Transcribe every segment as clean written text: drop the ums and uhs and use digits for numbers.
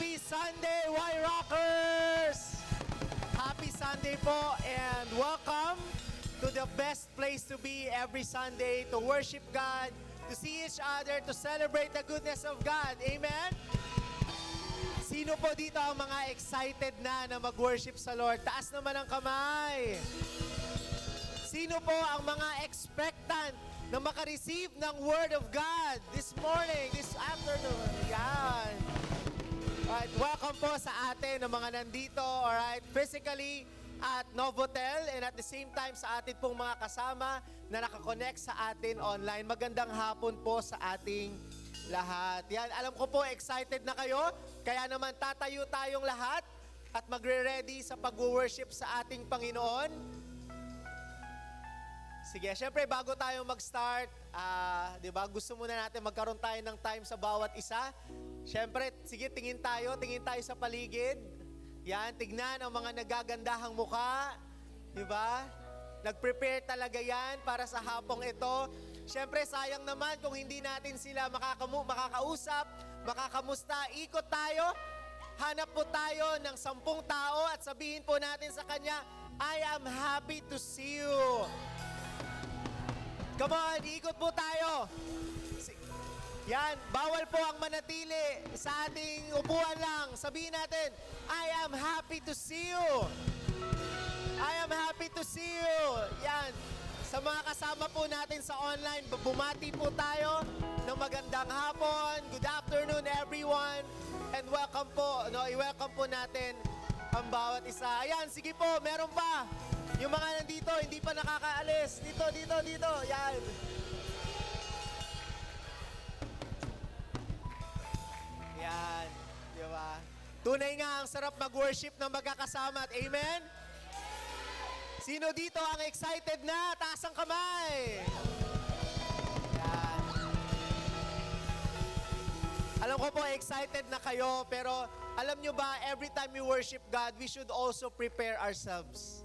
Happy Sunday, Y Rockers! Happy Sunday po and welcome to the best place to be every Sunday to worship God, to see each other, to celebrate the goodness of God. Amen? Sino po dito ang mga excited na mag-worship sa Lord? Taas naman ang kamay. Sino po ang mga expectant na makareceive ng Word of God this morning, this afternoon? Yan. Alright, welcome po sa atin ng mga nandito, alright, physically at Novotel and at the same time sa atin pong mga kasama na nakakonect sa atin online. Magandang hapon po sa ating lahat. Yan, alam ko po excited na kayo, kaya naman tatayo tayong lahat at magre-ready sa pag-worship sa ating Panginoon. Sige, syempre bago tayo mag-start, di ba, gusto muna natin magkaroon tayo ng time sa bawat isa. Syempre, sige, tingin tayo sa paligid. Yan, tignan ang mga nagagandahang mukha. Di ba? Nag-prepare talaga yan para sa hapong ito. Syempre, sayang naman kung hindi natin sila makakausap, makakamusta. Ikot tayo, hanap po tayo ng 10 tao at sabihin po natin sa kanya, I am happy to see you. Come on, ikot po tayo. Yan, bawal po ang manatili sa ating upuan lang. Sabihin natin, I am happy to see you. I am happy to see you. Yan, sa mga kasama po natin sa online, bumati po tayo ng magandang hapon. Good afternoon everyone. And welcome po, i-welcome po natin ang bawat isa. Ayan, sige po, meron pa. Yung mga nandito, hindi pa nakakaalis. Dito. Yan. Yan. Di ba? Tunay nga ang sarap mag-worship ng magkakasama at amen? Sino dito ang excited na? Taas ang kamay. Yan. Alam ko po, excited na kayo, pero alam nyo ba, every time we worship God, we should also prepare ourselves.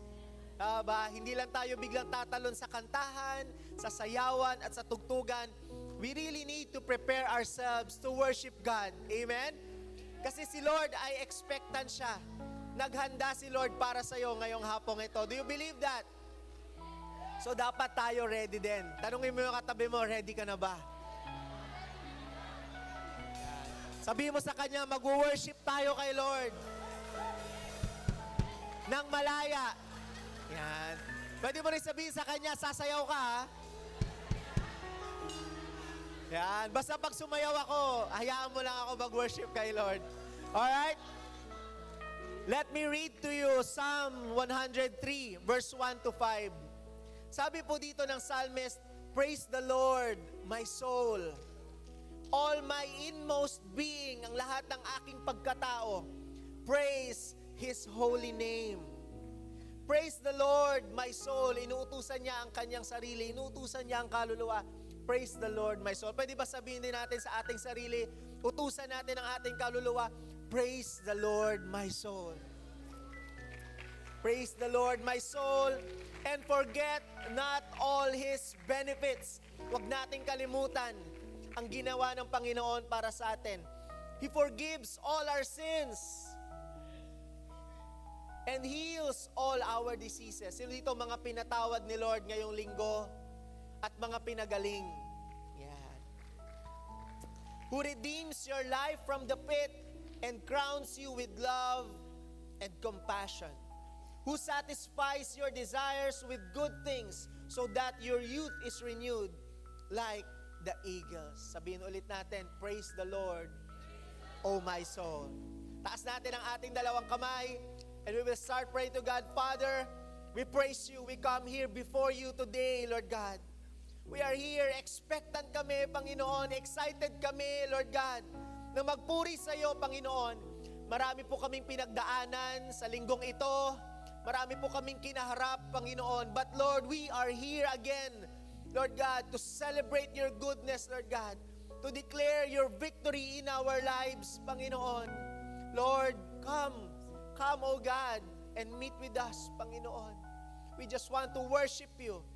Ba? Hindi lang tayo biglang tatalon sa kantahan, sa sayawan, at sa tugtugan. We really need to prepare ourselves to worship God. Amen? Kasi si Lord ay expectant siya. Naghanda si Lord para sa iyo ngayong hapong ito. Do you believe that? So dapat tayo ready din. Tanungin mo yung katabi mo, ready ka na ba? Sabihin mo sa kanya, mag-worship tayo kay Lord. Nang malaya. Yan. Pwede mo rin sabihin sa kanya, sasayaw ka ha? Yan. Basta pag sumayaw ako, hayaan mo lang ako mag-worship kay Lord. Alright? Let me read to you Psalm 103, verse 1 to 5. Sabi po dito ng psalmist, praise the Lord, my soul. All my inmost being, ang lahat ng aking pagkatao, praise His holy name. Praise the Lord, my soul. Inuutusan niya ang kanyang sarili, inuutusan niya ang kaluluwa. Praise the Lord, my soul. Pwede ba sabihin din natin sa ating sarili, utusan natin ang ating kaluluwa, praise the Lord, my soul. Praise the Lord, my soul, and forget not all His benefits. Huwag nating kalimutan ang ginawa ng Panginoon para sa atin. He forgives all our sins and heals all our diseases. Sino dito mga pinatawad ni Lord ngayong linggo? At mga pinagaling. Yan. Who redeems your life from the pit and crowns you with love and compassion. Who satisfies your desires with good things so that your youth is renewed like the eagles. Sabihin ulit natin, praise the Lord, O my soul. Taas natin ang ating dalawang kamay and we will start praying to God. Father, we praise you. We come here before you today, Lord God. We are here, expectant kami, Panginoon, excited kami, Lord God, na magpuri sa iyo, Panginoon. Marami po kaming pinagdaanan sa linggong ito. Marami po kaming kinaharap, Panginoon. But Lord, we are here again, Lord God, to celebrate your goodness, Lord God, to declare your victory in our lives, Panginoon. Lord, come, O God, and meet with us, Panginoon. We just want to worship you.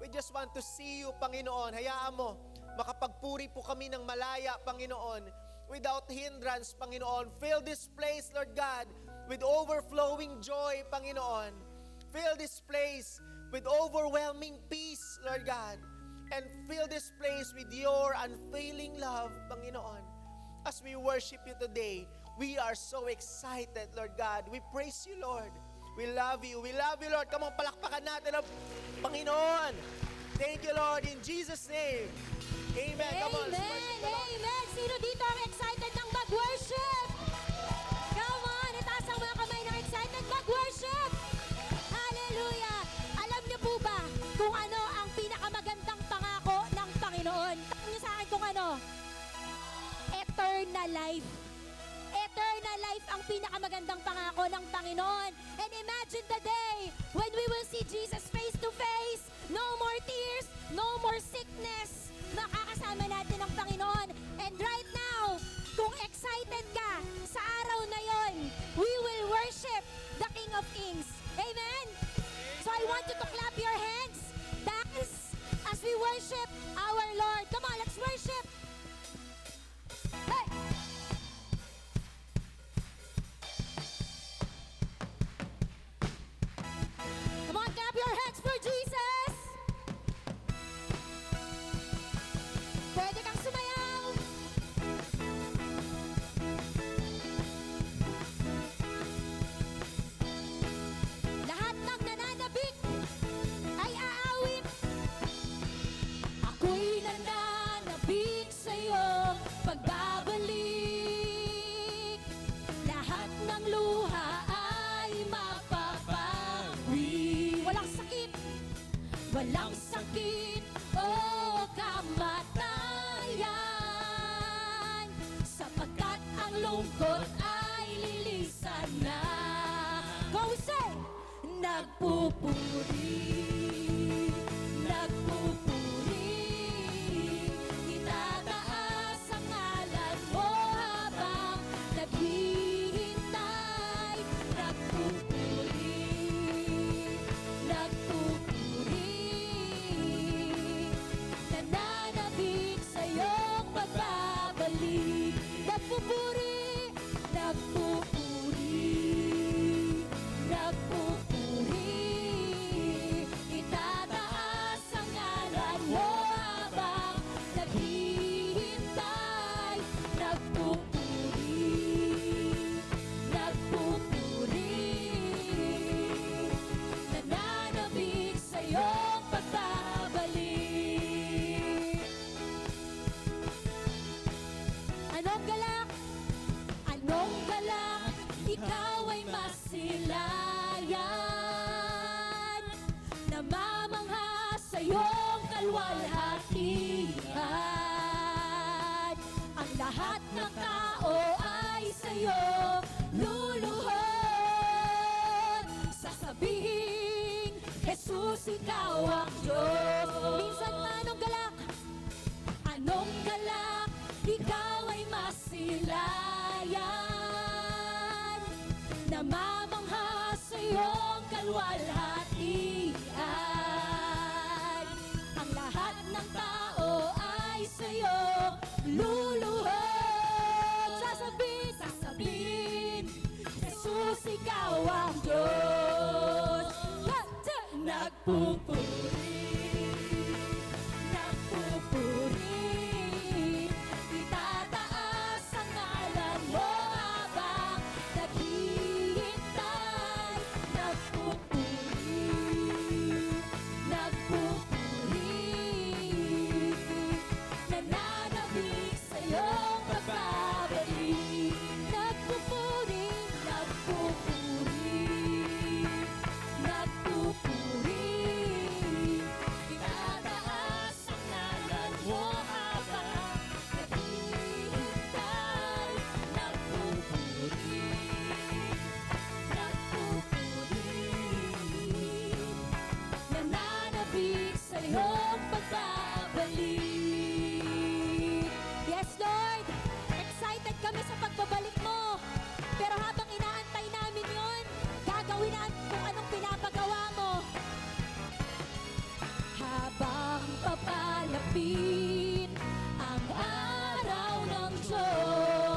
We just want to see you, Panginoon. Hayaan mo, makapagpuri po kami ng malaya, Panginoon. without hindrance, Panginoon. Fill this place, Lord God, with overflowing joy, Panginoon. Fill this place with overwhelming peace, Lord God. And fill this place with your unfailing love, Panginoon. As we worship you today, we are so excited, Lord God. We praise you, Lord. We love you. We love you, Lord. Come on, palakpakan natin ang Panginoon. Thank you, Lord, in Jesus' name. Amen. Come on, let's worship the Lord. Amen! Sino dito ang excited ng mag-worship? Come on! Itaas ang mga kamay ng excited mag-worship! Hallelujah! Alam niyo po ba kung ano ang pinakamagandang pangako ng Panginoon? Tanong niyo sa akin kung ano? Eternal life. Eternal life ang pinakamagandang pangako ng Panginoon. And imagine the day when we will see Jesus face to face. No more tears, no more sickness. Makakasama natin ang Panginoon. And right now, kung excited ka sa araw na yon, we will worship the King of Kings. Amen? So I want you to clap your hands, dance, as we worship our Lord. Come on, let's worship. Hey! Come on, clap your hands for Jesus! Pwede kang sumayaw! Lahat ng nananabik ay aawit. Ako'y nananabik sa iyong pagbabalik. Lahat ng luha ay mapapawi. Walang sakit, walang sakit o kamatayan, sapagkat ang lungkot ay lilisan na. Go say! Nagpupuri, nagpupuri, itataas ang ngalan mo habang naghihintay. Nagpupuri, nagpupuri, nananabik sa iyong pagbabalik. Nagpupuri, nagpupuri, nagpupuri, itataas ang ngalan mo habang naghihintay. Nagpupuri, nagpupuri, nananabik sa iyong pagbabalik. Anong galak? Anong galak? Ikaw ay masilayan, namamangha sa iyong kalwalhatian. Ang lahat ng tao ay sa iyo luluhod, sasabihin, Jesus, ikaw ang Diyos. Minsan nga, anong galak? Anong galak? Ikaw ay masilayan, namamangha sa iyong kalwalhatian. Ang lahat ng tao ay sa iyo luluhod, sasabihin, sasabihin, Jesus, ikaw ang Diyos. Nagpupuri, nagpupuri, itataas ang ngalan mo habang naghihintay. Nagpupuri, nagpupuri, nananabik sa iyong pagbabalik. Nagpupuri, nagpupuri, nagpupuri, itataas ang ngalan mo habang naghihintay. Nagpupuri, nagpupuri, nananabik sa iyong pagbabalik. Yes, Lord! Excited kami sa pagbabalik mo. Pero habang inaantay namin yon, gagawin natin kung anong pinapagawa mo. Habang papalapit ang araw ng Diyos,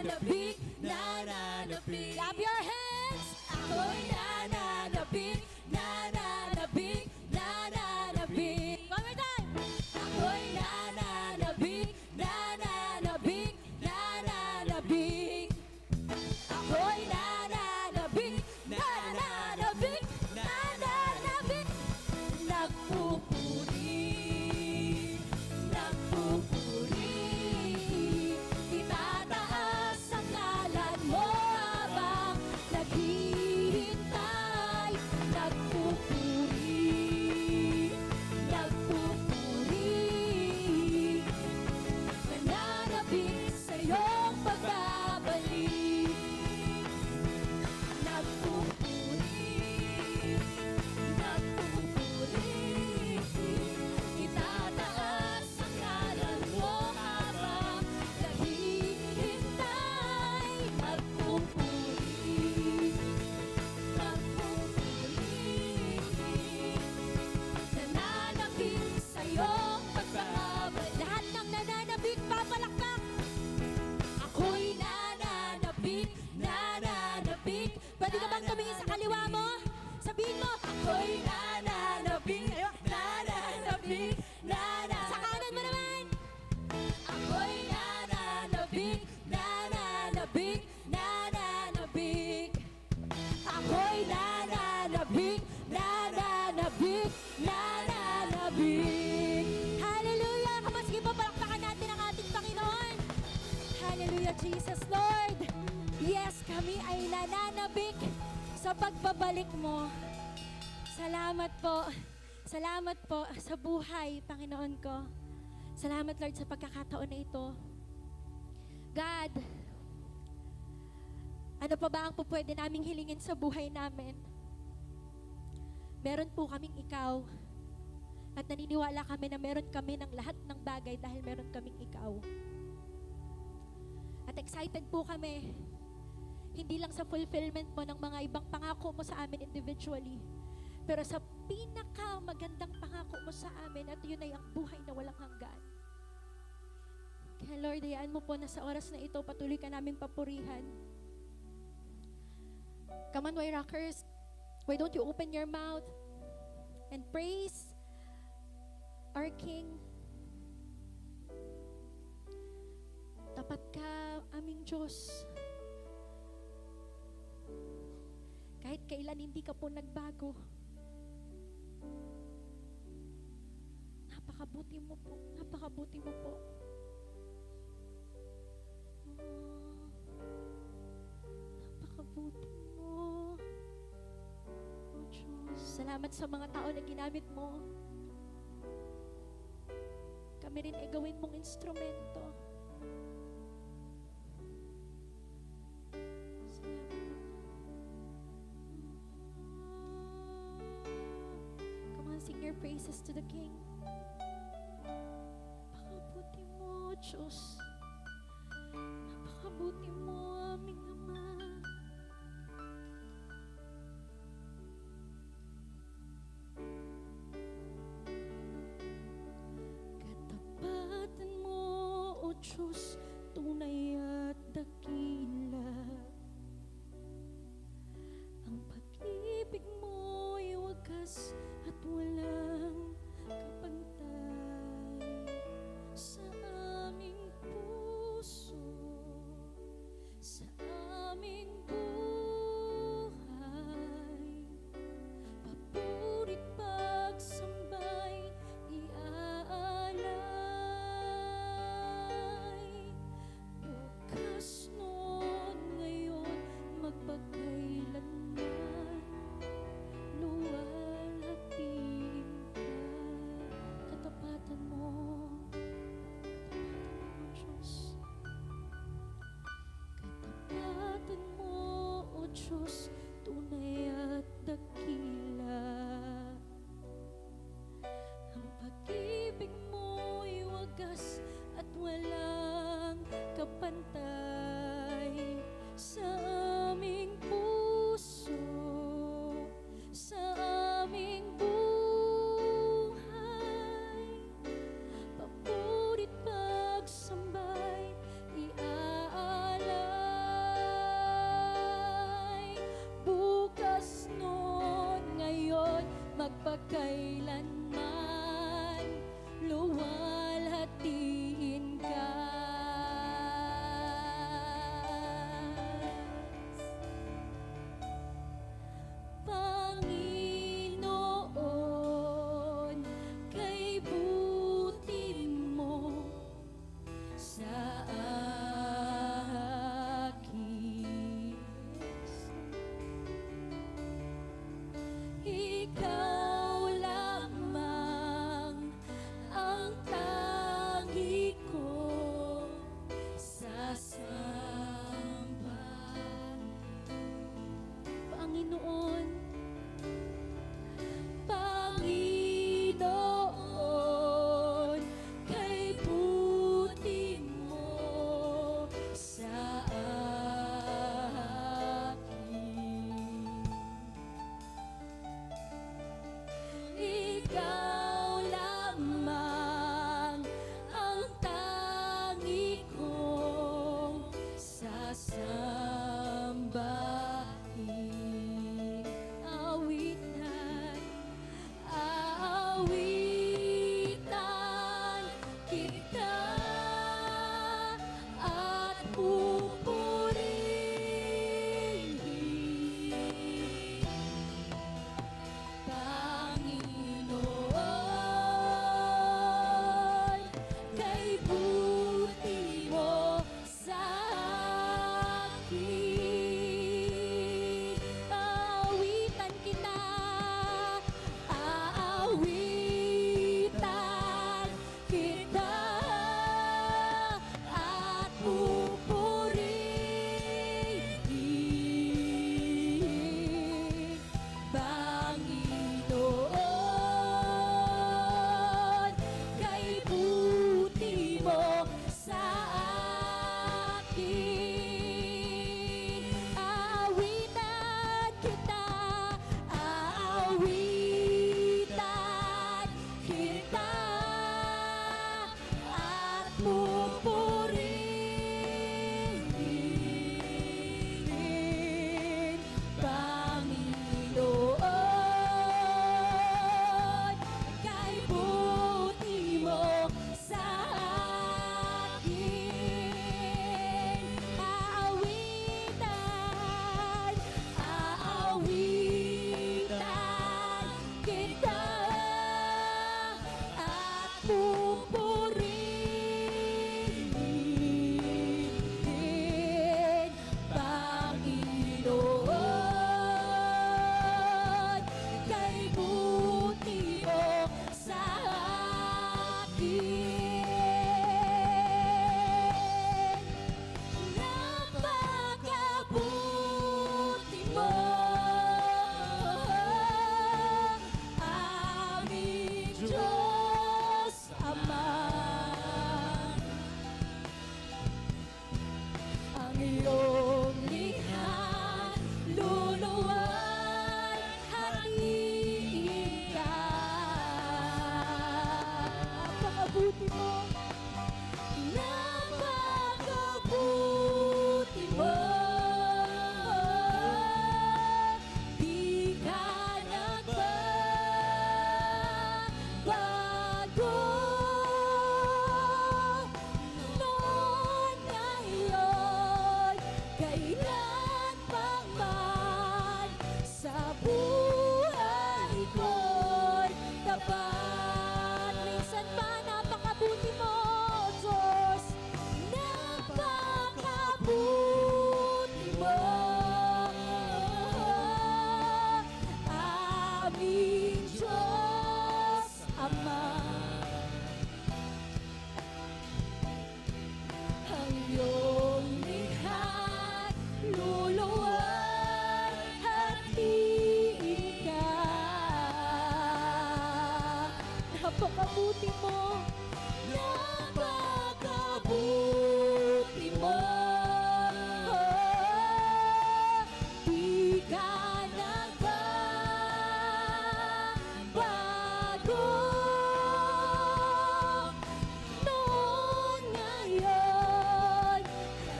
nananabik, nananabik. Clap your hands! Ako'y nananabik, nananabik, nananabik. One more time! Ako'y nananabik, nananabik, nananabik. Ako'y nananabik, nananabik, nananabik. Nagpupuri, nagpupuri. Itataas ang ngalan mo habang naghihintay. Nagpupuri, nagpupuri. Nananabik sa iyong pagbabalik. Nagpupuri, nagpupuri. Itataas ang ngalan mo habang naghihintay. Nagpupuri, nagpupuri. Nananabik sa iyong pagbabalik. Lahat ng nananabik, papalakpak. Ako'y nananabik, nananabik. Pwede ka bang tumingin sa kaliwa mo? Sabihin mo, ako'y nananabik, nananabik, nananabik. Sa kanan mo naman. Ako'y nananabik, nananabik, nananabik. Ako'y nananabik, nananabik, nananabik. Hallelujah! Sige po, palakpakan natin ang ating Panginoon. Hallelujah, Jesus, Lord. Yes, kami ay nananabik sa pagbabalik mo. Salamat po. Salamat po sa buhay, Panginoon ko. Salamat, Lord, sa pagkakataon na ito. God, ano pa ba ang pwede naming hilingin sa buhay namin? Meron po kaming ikaw. At naniniwala kami na meron kami ng lahat ng bagay dahil meron kaming ikaw. At excited po kami, hindi lang sa fulfillment mo ng mga ibang pangako mo sa amin individually, pero sa pinakamagandang pangako mo sa amin, at yun ay ang buhay na walang hanggan. Kaya Lord, hayaan mo po na sa oras na ito, patuloy ka naming papurihan. Come on, Y Rockers, why don't you open your mouth and praise our King? Tapat ka, aming Diyos. Kahit kailan hindi ka po nagbago. Napakabuti mo po. Napakabuti mo po. Napakabuti mo. Oh Diyos, salamat sa mga tao na ginamit mo. Kami rin ay gawin mong instrumento. Come on, sing your praises to the King. Napakabuti mo, Diyos. Napakabuti mo, aming Ama. Katapatan mo, O Diyos, tunay at dakila. Ang pag-ibig mo'y wagas at walang kapantay sa aming puso, sa aming buhay. Papurit pagsambay iaalay.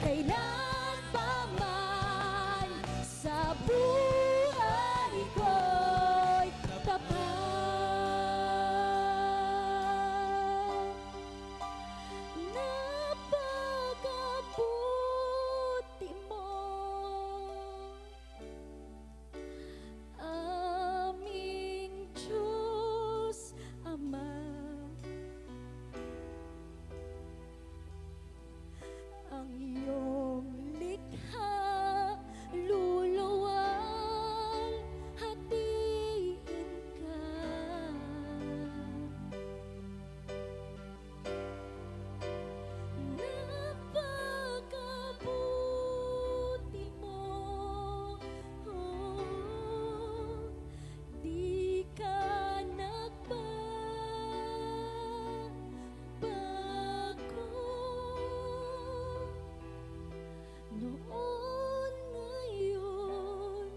kailan pa man sa buhay ko'y tapat. Napakabuti mo, aming Diyos Ama. Ang iyong likha, luluwal, hatiin ka. Napakabuti mo, di ka nagbabago. Noon, ngayon,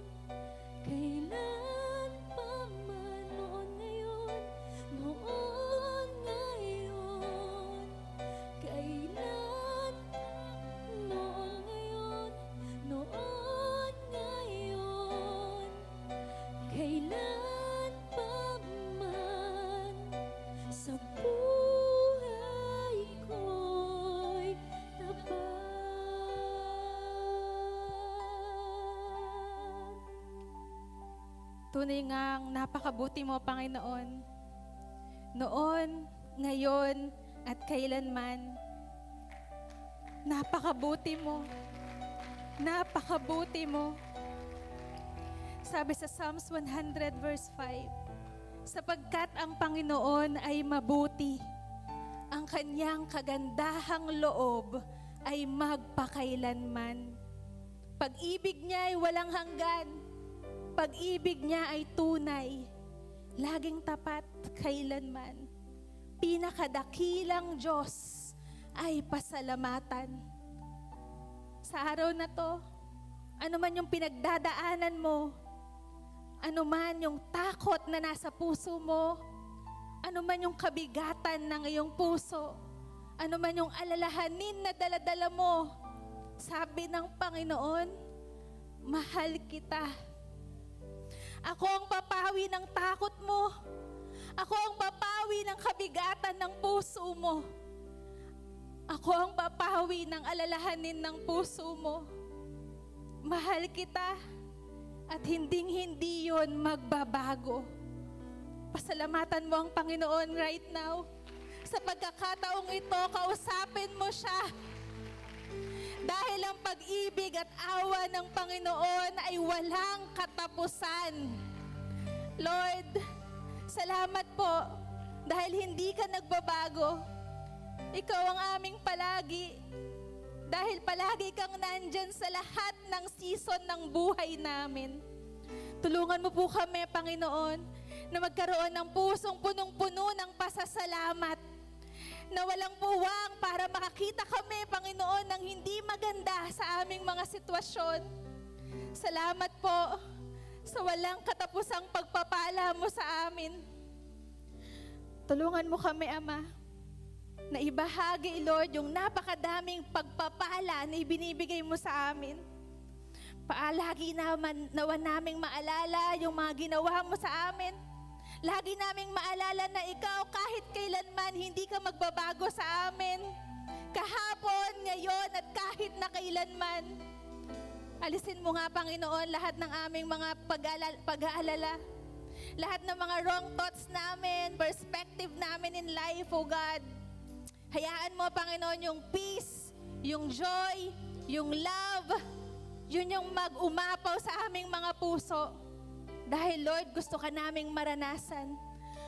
kailan pa man. Noon, ngayon, noon, ngayon, kailan pa. Noon, ngayon, noon, ngayon, kailan pa man sa buhay ko'y tapat. Tunay ngang napakabuti mo, Panginoon. Noon, ngayon, at kailanman. Napakabuti mo. Napakabuti mo. Sabi sa Psalms 100 verse 5, sapagkat ang Panginoon ay mabuti, ang kanyang kagandahang loob ay magpakailanman. Pag-ibig niya ay walang hanggan. Pag-ibig niya ay tunay, laging tapat kailanman. Pinakadakilang Diyos ay pasalamatan. Sa araw na to, ano man yung pinagdadaanan mo, ano man yung takot na nasa puso mo, ano man yung kabigatan ng iyong puso, ano man yung alalahanin na daladala mo, sabi ng Panginoon, mahal kita. Ako ang papawi ng takot mo. Ako ang papawi ng kabigatan ng puso mo. Ako ang papawi ng alalahanin ng puso mo. Mahal kita at hinding-hindi yon magbabago. Pasalamatan mo ang Panginoon right now. Sa pagkakataong ito, kausapin mo siya. Dahil ang pag-ibig at awa ng Panginoon ay walang katapusan. Lord, salamat po dahil hindi ka nagbabago. Ikaw ang aming palagi. Dahil palagi kang nandyan sa lahat ng season ng buhay namin. Tulungan mo po kami, Panginoon, na magkaroon ng pusong punong-puno ng pasasalamat. Na walang puwang para makakita kami, Panginoon, ng hindi maganda sa aming mga sitwasyon. Salamat po sa walang katapusang pagpapala mo sa amin. Tulungan mo kami, Ama, na ibahagi, Lord, yung napakadaming pagpapala na ibinibigay mo sa amin. Paalagi naman, nawa naming maalala yung mga ginawa mo sa amin. Lagi naming maalala na ikaw kahit kailanman hindi ka magbabago sa amin. Kahapon, ngayon at kahit na kailanman. Alisin mo nga, Panginoon, lahat ng aming mga pag-aalala. Lahat ng mga wrong thoughts namin, perspective namin in life, oh God. Hayaan mo, Panginoon, yung peace, yung joy, yung love, yun yung mag-umapaw sa aming mga puso. Dahil, Lord, gusto ka naming maranasan.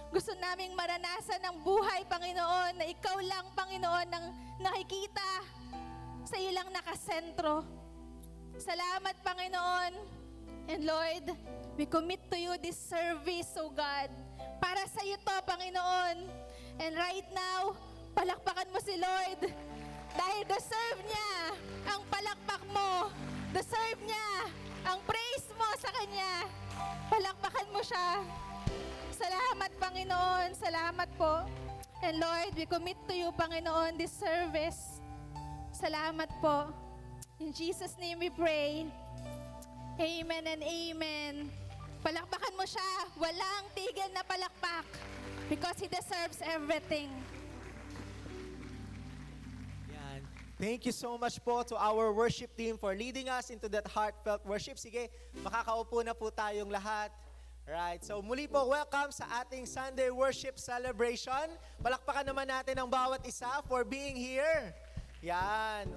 Gusto naming maranasan ng buhay, Panginoon, na ikaw lang, Panginoon, ang nakikita. Sa iyo lang nakasentro. Salamat, Panginoon. And Lord, we commit to you this service, oh God. Para sa iyo to, Panginoon. And right now, palakpakan mo si Lord. Dahil deserve niya ang palakpak mo. Deserve niya ang praise mo sa Kanya. Palakpakan mo siya. Salamat, Panginoon. Salamat po. And Lord, we commit to you, Panginoon, this service. Salamat po. In Jesus' name we pray. Amen and amen. Palakpakan mo siya. Walang tigil na palakpak. Because He deserves everything. Yan. Thank you so much po to our worship team for leading us into that heartfelt worship. Sige, makakaupo na po tayong lahat. Right. So muli po, welcome sa ating Sunday worship celebration. Palakpakan naman natin ang bawat isa for being here. Yan.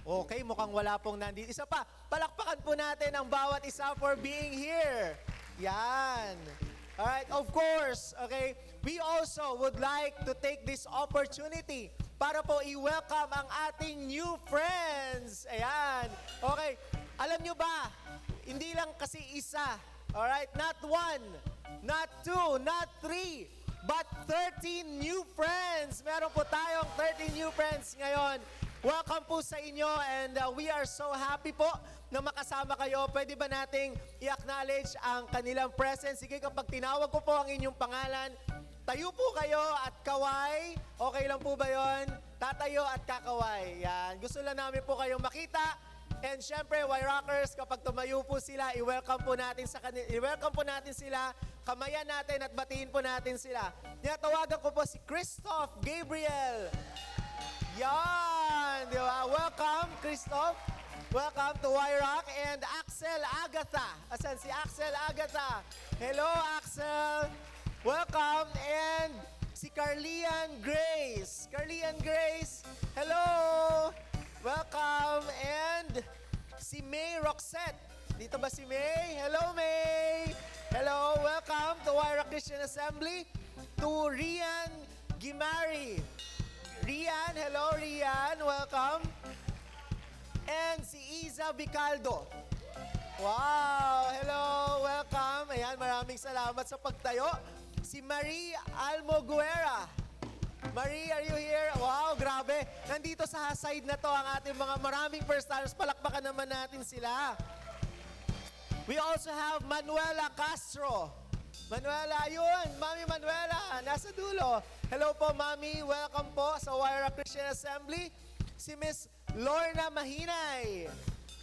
Okay, mukhang wala pong nandito. Isa pa, palakpakan po natin ang bawat isa for being here. Yan. Alright, of course, okay, we also would like to take this opportunity para po i-welcome ang ating new friends. Ayan. Okay, alam nyo ba, hindi lang kasi isa, alright, not one, not two, not three, but 13 new friends. Meron po tayong 13 new friends ngayon. Welcome po sa inyo and we are so happy po na makasama kayo. Pwede ba nating i-acknowledge ang kanilang presence? Sige, kapag tinawag ko po ang inyong pangalan, tayo po kayo at kaway. Okay lang po ba yon? Tatayo at kakaway. Yan. Gusto lang namin po kayong makita. And syempre, Y-Rockers, kapag tumayo po sila, i-welcome po natin sila, kamayan natin at batiin po natin sila. Tawagan ko po si Christoph Gabriel. Yan! Di ba? Welcome, Christoph. Welcome to Y-Rock. And Axel Agatha. Asan si Axel Agatha? Hello, Axel. Welcome. And si Carlian Grace. Carlian Grace. Hello. Welcome. And si May Roxette. Dito ba si May? Hello, May. Hello. Welcome to Y-Rock Christian Assembly. To Rian Gimari. Rian, hello Rian, welcome. And si Iza Bicaldo. Wow, hello, welcome. Ayan, maraming salamat sa pagtayo. Si Marie Almoguera. Marie, are you here? Wow, grabe. Nandito sa side na to ang ating mga maraming first-timers. Palakpakan naman natin sila. We also have Manuela Castro. Manuela, ayun, Mami Manuela, nasa dulo. Hello po, Mami. Welcome po sa Y-Rock Christian Assembly. Si Miss Lorna Mahinay.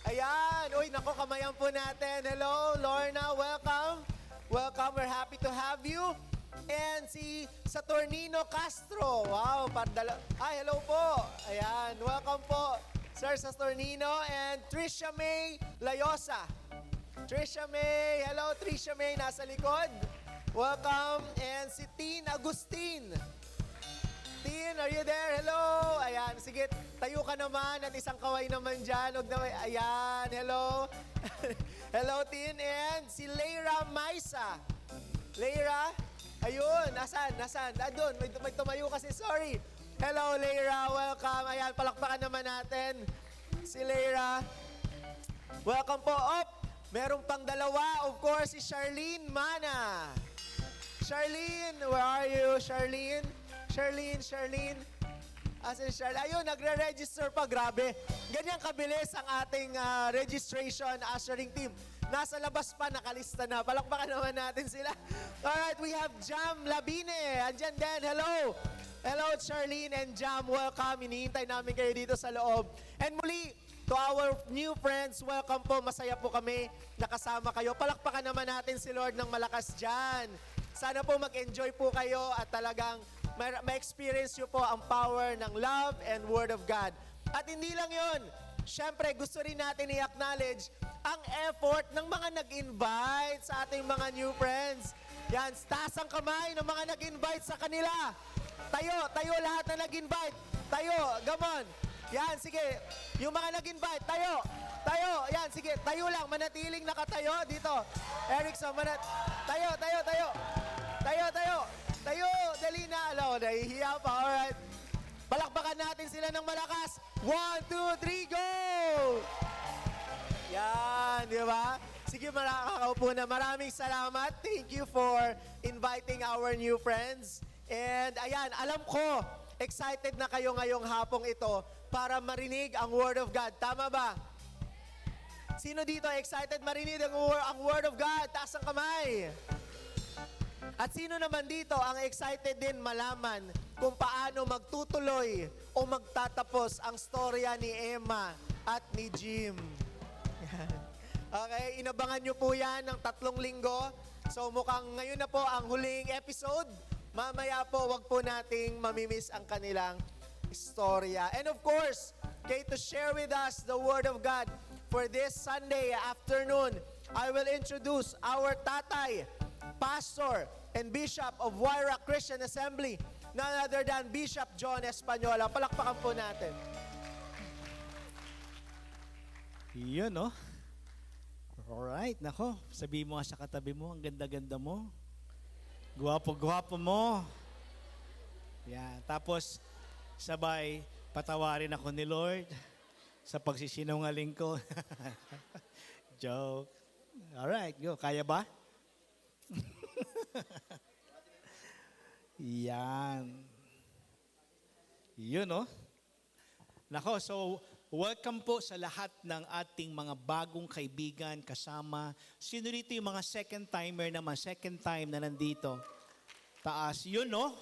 Ayan. Uy, nako, kamayan po natin. Hello, Lorna. Welcome. Welcome. We're happy to have you. And si Saturnino Castro. Wow, ay, hello po. Ayan. Welcome po, Sir Saturnino. And Trisha May Layosa. Trisha May. Hello, Trisha May. Nasa likod. Welcome. And si Tin Agustin. Tin, are you there? Hello. Ayan, sige, tayo ka naman at isang kaway naman dyan. Ayan, hello. Hello, Tin. And si Leira Maisa. Leira, ayun, nasan? Doon, may tumayo kasi, sorry. Hello, Leira, welcome. Ayan, palakpakan naman natin. Si Leira. Welcome po. Meron pang dalawa, of course, si Charlene Mana. Charlene, where are you? Charlene? Asan si Charlene? Ayun, nagre-register pa. Grabe. Ganyan kabilis ang ating registration ushering team. Nasa labas pa, nakalista na. Palakpakan naman natin sila. Alright, we have Jam Labine. Andyan din. Hello. Hello, Charlene and Jam. Welcome. Hinihintay namin kayo dito sa loob. And muli, to our new friends, welcome po. Masaya po kami nakasama kayo. Palakpakan naman natin si Lord ng malakas dyan. Sana po mag-enjoy po kayo at talagang ma-experience nyo po ang power ng love and Word of God. At hindi lang yun. Siyempre, gusto rin natin i-acknowledge ang effort ng mga nag-invite sa ating mga new friends. Yan, taas ang kamay ng mga nag-invite sa kanila. Tayo lahat na nag-invite. Tayo, come on. Yan, sige. Yung mga nag-invite, tayo. Yan, sige. Tayo lang, manatiling nakatayo dito. Erickson, tayo. Tayo, dali na. Nahihiya pa. Alright. Palakpakan natin sila ng malakas. 1, 2, 3, go! Yan, di ba? Sige, makakaupo na. Maraming salamat. Thank you for inviting our new friends. And ayan, alam ko, excited na kayo ngayong hapong ito para marinig ang Word of God. Tama ba? Sino dito excited marinig ang Word of God? Taas ang kamay. At sino naman dito ang excited din malaman kung paano magtutuloy o magtatapos ang storya ni Emma at ni Jim. Yan. Okay, inabangan nyo po yan ng 3 linggo. So mukhang ngayon na po ang huling episode. Mamaya po, wag po nating mamimiss ang kanilang istorya. And of course, okay, to share with us the Word of God for this Sunday afternoon, I will introduce our tatay, pastor, and bishop of Waira Christian Assembly, none other than Bishop John Española. Palakpakan po natin. Yun, no? Alright, nako. Sabi mo sa katabi mo, ang ganda-ganda mo. Gwapo-gwapo mo. Yan. Tapos, sabay, patawarin ako ni Lord sa pagsisinungaling ko. Joke. Alright, go. Kaya ba? Yan. Yun, no? Nako, so, welcome po sa lahat ng ating mga bagong kaibigan, kasama. Sino dito yung mga second timer naman? Second time na nandito. Taas. Yun, no?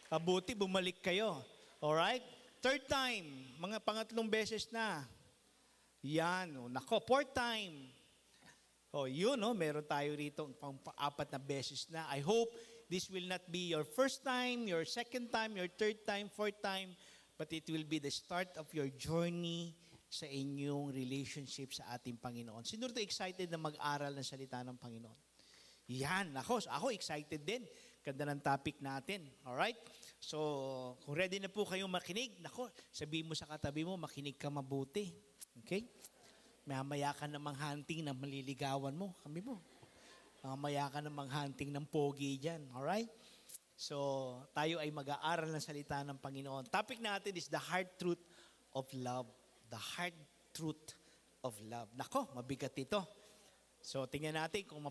Mabuti, bumalik kayo. Alright? Third time. Mga pangatlong beses na. Yan. Oh. Nako, fourth time. Oh, yun, no? Meron tayo rito pang-apat na beses na. I hope this will not be your first time, your second time, your third time, fourth time, but it will be the start of your journey sa inyong relationship sa ating Panginoon. Sino rito excited na mag-aral ng salita ng Panginoon? Yan, ako excited din. Ganda ng topic natin. Alright? So, kung ready na po kayong makinig, sabihin mo sa katabi mo, makinig ka mabuti. Okay? Mamaya ka namang hunting na maliligawan mo. Kami mo. Mamaya ka namang hunting ng pogi dyan. Alright? So, tayo ay mag-aaral ng salita ng Panginoon. Topic natin is the hard truth of love. The hard truth of love. Nako, mabigat ito. So, tingnan natin kung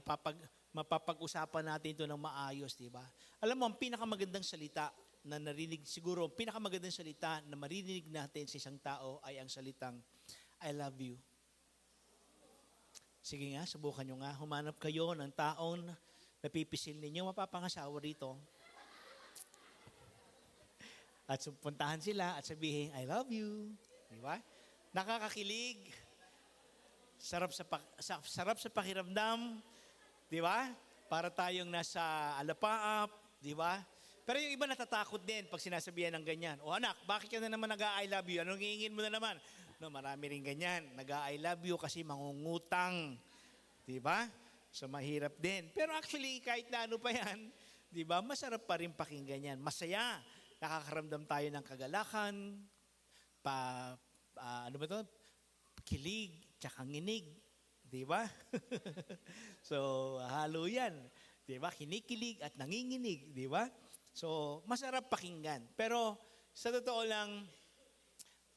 mapapag-usapan natin ito ng maayos, di ba? Alam mo, ang pinakamagandang salita na narinig, siguro, ang pinakamagandang salita na marinig natin sa isang tao ay ang salitang, I love you. Sige nga, subukan nyo nga. Humanap kayo ng taong napipisil ninyo, mapapangasawa rito. At puntahan sila at sabihin, I love you. Di ba? Nakakakilig. Sarap sa pakiramdam. Di ba? Para tayong nasa alapaap. Di ba? Pero yung iba natatakot din pag sinasabihan ng ganyan. O anak, bakit ka na naman nag-I love you? Anong hihingin mo na naman? No, marami rin ganyan. Nag-I love you kasi mangungutang. Di ba? So mahirap din. Pero actually, kahit na ano pa yan, di ba? Masarap pa rin pakinggan yan. Masaya. Nakakaramdam tayo ng kagalakan, ano ba ito? Kilig, tsaka nginig. Di ba? So, halo yan. Di ba? Kinikilig at nanginginig. Di ba? So, masarap pakinggan. Pero, sa totoo lang,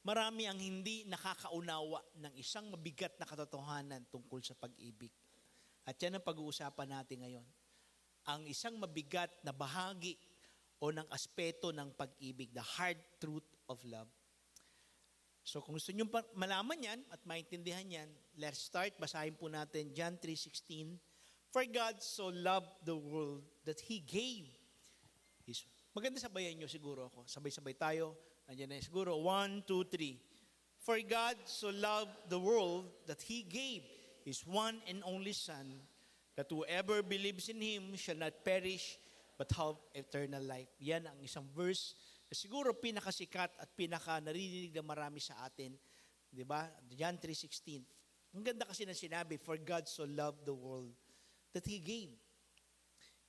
marami ang hindi nakakaunawa ng isang mabigat na katotohanan tungkol sa pag-ibig. At yan ang pag-uusapan natin ngayon. Ang isang mabigat na bahagi o ng aspeto ng pag-ibig, the hard truth of love. So kung gusto nyo malaman yan at maintindihan yan, let's start. Basahin po natin John 3:16. For God so loved the world that He gave. Maganda sabayan nyo siguro ako. Sabay-sabay tayo. Nandiyan na siguro. 1, 2, 3. For God so loved the world that He gave His one and only Son, that whoever believes in Him shall not perish, but have eternal life. Yan ang isang verse na siguro pinakasikat at pinaka-narinig na marami sa atin. Di ba? John 3:16. Ang ganda kasi na sinabi, for God so loved the world that He gave.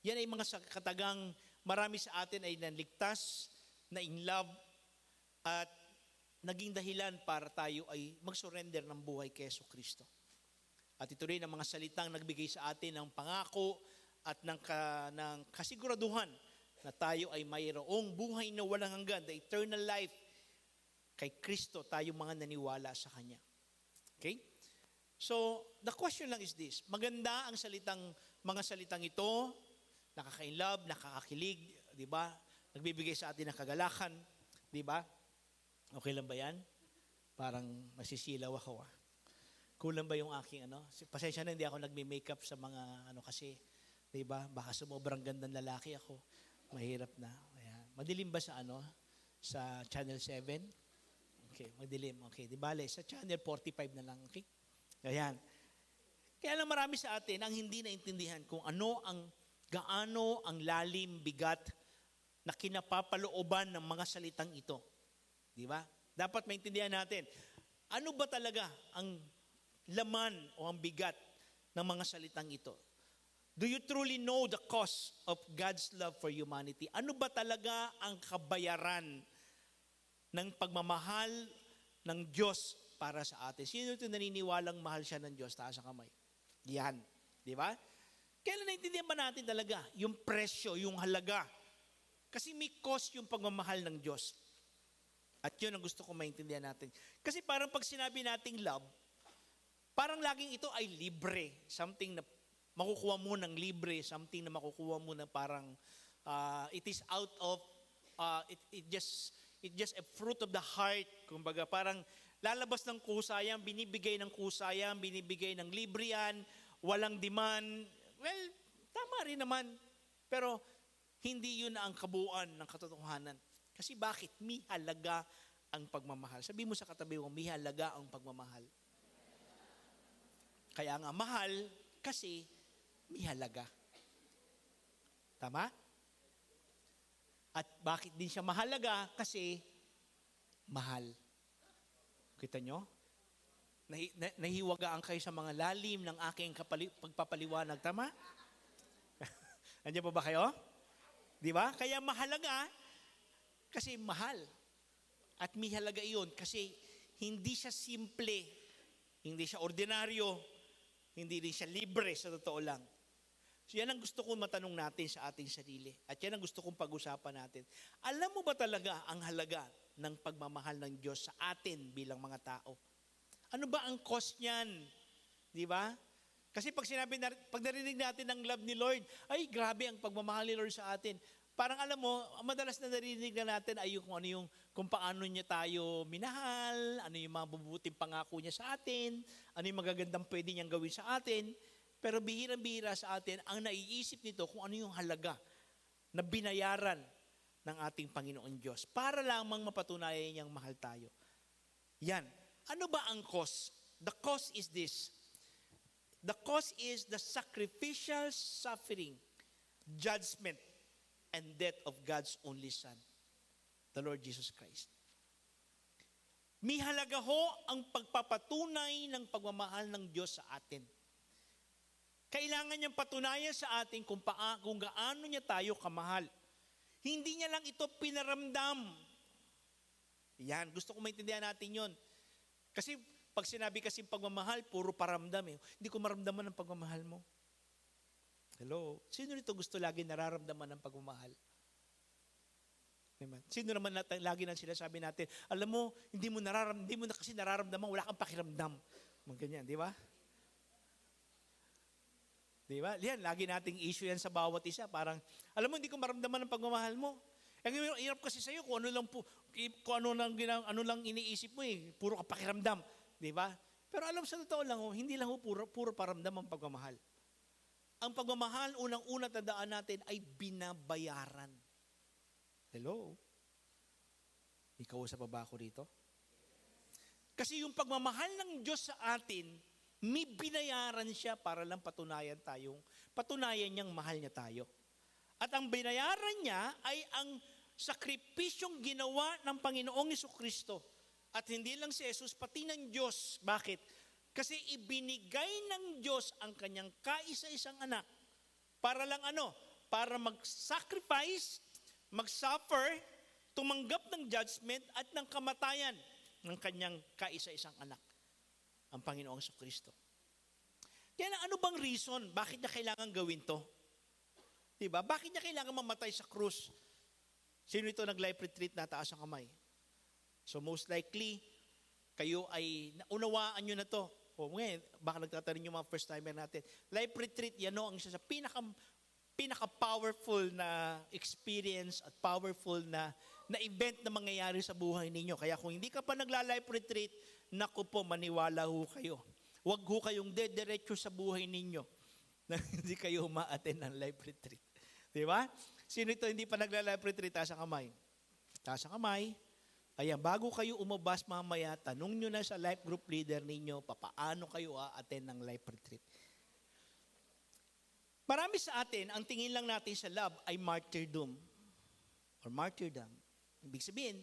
Yan ay mga katagang marami sa atin ay nanligtas, na in love, at naging dahilan para tayo ay mag-surrender ng buhay kay Yesu Kristo. At ito rin ang mga salitang nagbigay sa atin ng pangako at ng kasiguraduhan na tayo ay mayroong buhay na walang hanggan, the eternal life. Kay Kristo tayo mga naniwala sa Kanya. Okay? So, the question lang is this. Maganda ang mga salitang ito, nakaka-inlove, nakakakilig, di ba? Nagbibigay sa atin ng kagalakan, di ba? Okay lang ba yan? Parang masisilaw ako. Kulang ba yung aking Pasensya na, hindi ako nagme-makeup sa mga kasi, diba? Baka sumobrang gandang lalaki ako. Mahirap na. Ayan. Madilim ba sa sa Channel 7? Okay, madilim. Okay, di bale, sa channel 45 na lang. Okay? Ayan. Kaya lang marami sa atin ang hindi naintindihan kung gaano ang lalim, bigat na kinapapalooban ng mga salitang ito. Di ba? Dapat maintindihan natin, ano ba talaga ang laman o ang bigat ng mga salitang ito? Do you truly know the cost of God's love for humanity? Ano ba talaga ang kabayaran ng pagmamahal ng Diyos para sa atin? Sino ito naniniwalang mahal siya ng Diyos? Taas ang kamay. Yan. Di ba? Kailan naintindihan ba natin talaga yung presyo, yung halaga? Kasi may cost yung pagmamahal ng Diyos. At yun ang gusto ko maintindihan natin. Kasi parang pag sinabi nating love, parang laging ito ay libre. Something na makukuha mo ng libre, something na makukuha mo na parang it is out of, it just a fruit of the heart. Kumbaga parang lalabas ng kusayang, binibigay ng kusayang, binibigay ng libre yan, walang demand. Well, tama rin naman. Pero hindi yun ang kabuuan ng katotohanan. Kasi bakit? May halaga ang pagmamahal. Sabi mo sa katabi mo, may halaga ang pagmamahal. Kaya nga mahal kasi may halaga. Tama? At bakit din siya mahalaga? Kasi mahal. Kita nyo? Nahiwagaan kayo sa mga lalim ng aking pagpapaliwanag. Tama? Andiyan pa ba kayo? Di ba? Kaya mahalaga kasi mahal. At may halaga iyon kasi hindi siya simple, hindi siya ordinaryo, hindi rin siya libre sa totoo lang. So yan ang gusto kong matanong natin sa ating sarili. At yan ang gusto kong pag-usapan natin. Alam mo ba talaga ang halaga ng pagmamahal ng Diyos sa atin bilang mga tao? Ano ba ang cost niyan? Di ba? Kasi pag narinig natin ang love ni Lord, ay grabe ang pagmamahal ni Lord sa atin. Parang alam mo, madalas na narinig na natin ay kung paano niya tayo minahal, ano yung mga mabubuting pangako niya sa atin, ano yung magagandang pwede niyang gawin sa atin. Pero bihirang-bihira sa atin, ang naiisip nito kung ano yung halaga na binayaran ng ating Panginoon Diyos para lamang mapatunayan niyang mahal tayo. Yan. Ano ba ang cost? The cost is this. The cost is the sacrificial suffering, judgment, and death of God's only Son, the Lord Jesus Christ. May halaga ho ang pagpapatunay ng pagmamahal ng Diyos sa atin. Kailangan niyang patunayan sa atin kung gaano niya tayo kamahal. Hindi niya lang ito pinaramdam. Yan, gusto ko maintindihan natin yon. Kasi pag sinabi kasi pagmamahal, puro paramdam eh. Hindi ko maramdaman ang pagmamahal mo. Hello? Sino nito gusto lagi nararamdaman ng pagmamahal? Amen. Sino naman lagi nang sinasabi natin, alam mo, hindi mo na kasi nararamdaman, wala kang pakiramdam. Mga ganyan, di ba? Di ba? Yan, lagi nating issue yan sa bawat isa. Parang, alam mo, hindi ko maramdaman ng pagmamahal mo. Ang hirap kasi sa'yo kung ano lang iniisip mo eh. Puro ka pakiramdam. Di ba? Pero alam sa totoo lang, hindi lang puro paramdam ang pagmamahal. Ang pagmamahal, unang-una tandaan natin ay binabayaran. Hello? Ikaw sa baba ko rito? Kasi yung pagmamahal ng Diyos sa atin, may binayaran siya para lang patunayan niyang mahal niya tayo. At ang binayaran niya ay ang sakripisyong ginawa ng Panginoong Jesucristo. At hindi lang si Jesus, pati ng Diyos. Bakit? Kasi ibinigay ng Diyos ang kanyang kaisa-isang anak para lang para mag-sacrifice, mag-suffer, tumanggap ng judgment at ng kamatayan ng kanyang kaisa-isang anak, ang Panginoong Jesucristo. Kaya ano bang reason? Bakit niya kailangan gawin to? Diba? Bakit niya kailangan mamatay sa krus? Sino ito nag-life retreat na taas ang kamay? So most likely, kayo ay naunawaan nyo na to. O ngayon, baka nagtatarin yung mga first timer natin. Life retreat, yan ang isa sa pinaka-powerful na experience at powerful na event na mangyayari sa buhay ninyo. Kaya kung hindi ka pa nagla-life retreat, naku po, maniwala ho kayo. Huwag ho kayong dediretso sa buhay ninyo na hindi kayo ma-attend ng life retreat. Di ba? Sino ito hindi pa nagla-life retreat? Taas ang kamay. Taas ang kamay. Kaya bago kayo umabas mamaya, tanong nyo na sa life group leader ninyo, papaano kayo a-attend ng life retreat. Marami sa atin, ang tingin lang natin sa love ay martyrdom or martyrdom. Ibig sabihin,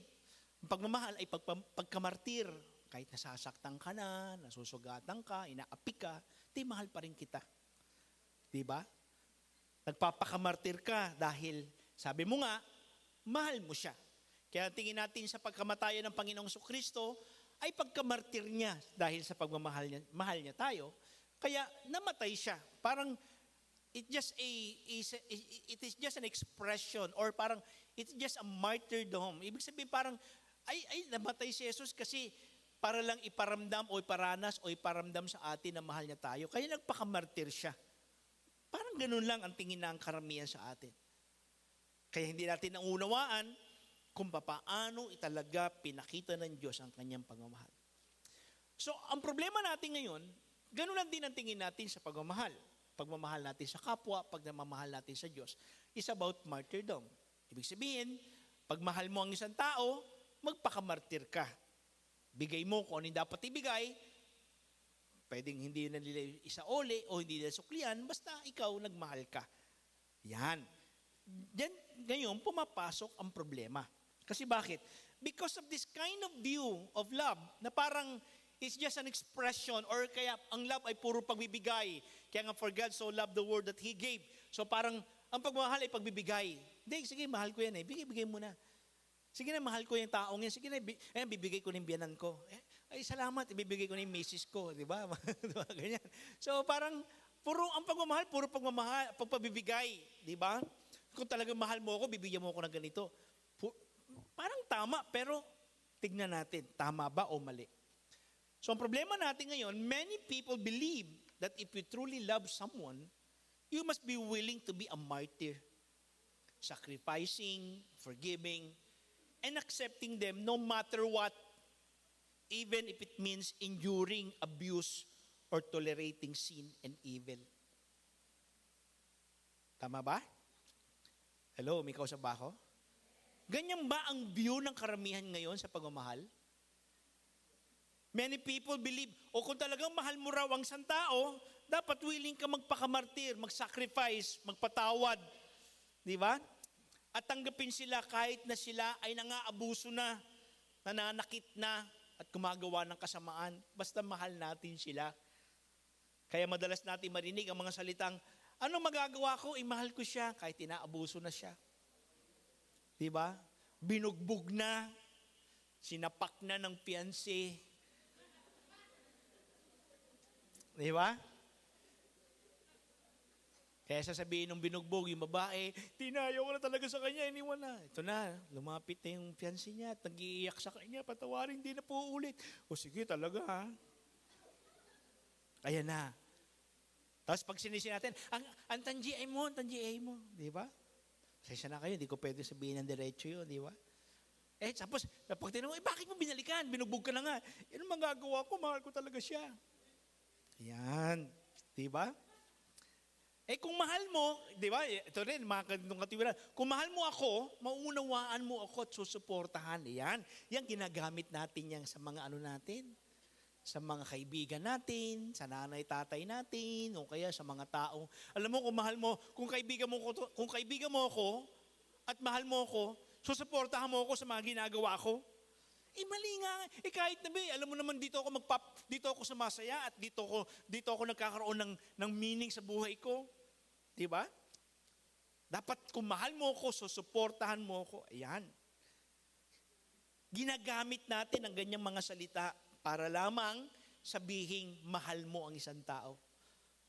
ang pagmamahal ay pagkamartir. Kahit nasasaktan ka na, nasusugatan ka, inaapi ka, di mahal pa rin kita. Di ba? Nagpapakamartir ka dahil sabi mo nga, mahal mo siya. Kaya tingin natin sa pagkamatayan ng Panginoong Kristo ay pagkamartir niya dahil sa pagmamahal niya, mahal niya tayo. Kaya namatay siya. Parang it is just an expression or parang it's just a martyrdom. Ibig sabihin parang ay namatay si Jesus kasi para lang iparamdam o iparanas o iparamdam sa atin na mahal niya tayo. Kaya nagpakamartir siya. Parang ganun lang ang tingin ng karamihan sa atin. Kaya hindi natin naunawaan kung paano italaga pinakita ng Diyos ang kanyang pagmamahal. So, ang problema natin ngayon, ganun lang din ang tingin natin sa pagmamahal. Pagmamahal natin sa kapwa, pagmamahal natin sa Diyos, is about martyrdom. Ibig sabihin, pagmahal mo ang isang tao, magpakamartir ka. Bigay mo kung ano yung dapat ibigay, pwedeng hindi na nila isaoli o hindi nila suklian, basta ikaw nagmahal ka. Yan. Diyan, ngayon, pumapasok ang problema. Kasi bakit? Because of this kind of view of love, na parang it's just an expression, or kaya ang love ay puro pagbibigay. Kaya nga, for God so loved the world that He gave. So parang, ang pagmamahal ay pagbibigay. Hindi, sige, mahal ko yan eh. Bigay mo na. Sige na, mahal ko yung taong yan. Sige na, bibigay ko ng biyanan ko. Ay, salamat, ibibigay ko ng misis ko. Di ba? Diba? Ganyan. So parang, ang pagmamahal, puro pagpabibigay. Di ba? Kung talagang mahal mo ako, bibigyan mo ako ng ganito. Parang tama, pero tignan natin, tama ba o mali? So ang problema natin ngayon, many people believe that if you truly love someone, you must be willing to be a martyr. Sacrificing, forgiving, and accepting them no matter what, even if it means enduring abuse or tolerating sin and evil. Tama ba? Hello, may kausap ba ako? Ganyan ba ang view ng karamihan ngayon sa pagmamahal? Many people believe, o kung talagang mahal mo raw ang isang tao, dapat willing ka magpakamartir, mag-sacrifice, magpatawad. Di ba? At tanggapin sila kahit na sila ay nangaabuso na, nananakit na, at gumagawa ng kasamaan. Basta mahal natin sila. Kaya madalas natin marinig ang mga salitang, ano magagawa ko? Mahal ko siya kahit inaabuso na siya. Diba? Binugbog na, sinapak na ng fiancé. Diba? Kaya sasabihin ng binugbog, yung babae, tinayaw ko na talaga sa kanya, iniwan na. Ito na, lumapit na yung fiancé niya, at nag-iiyak sa kanya, patawarin, hindi na po ulit. O sige, talaga ha. Ayan na. Tapos pag sinisi natin, ang tangiay mo. Di ba? Sesa na kayo, hindi ko pwede sabihin ng diretso yun, di ba? Tapos, pag tinanong, bakit mo binalikan? Binugbog ka na nga. Ano magagawa ko? Mahal ko talaga siya. Yan. Di ba? Kung mahal mo, di ba? Ito rin, mga kanitong katiwiran. Kung mahal mo ako, mauunawaan mo ako at susuportahan. Yan. Yan, ginagamit natin yan sa mga ano natin. Sa mga kaibigan natin, sa nanay, tatay natin, o kaya sa mga taong, alam mo kung mahal mo, kung kaibigan mo ako, at mahal mo ako, susuportahan mo ako sa mga ginagawa ko. Mali nga. Kahit na alam mo naman dito ako sumasaya at dito ako nagkakaroon ng meaning sa buhay ko. Di ba? Dapat kung mahal mo ako, susuportahan mo ako. Ayan. Ginagamit natin ang ganyang mga salita para lamang sabihing mahal mo ang isang tao.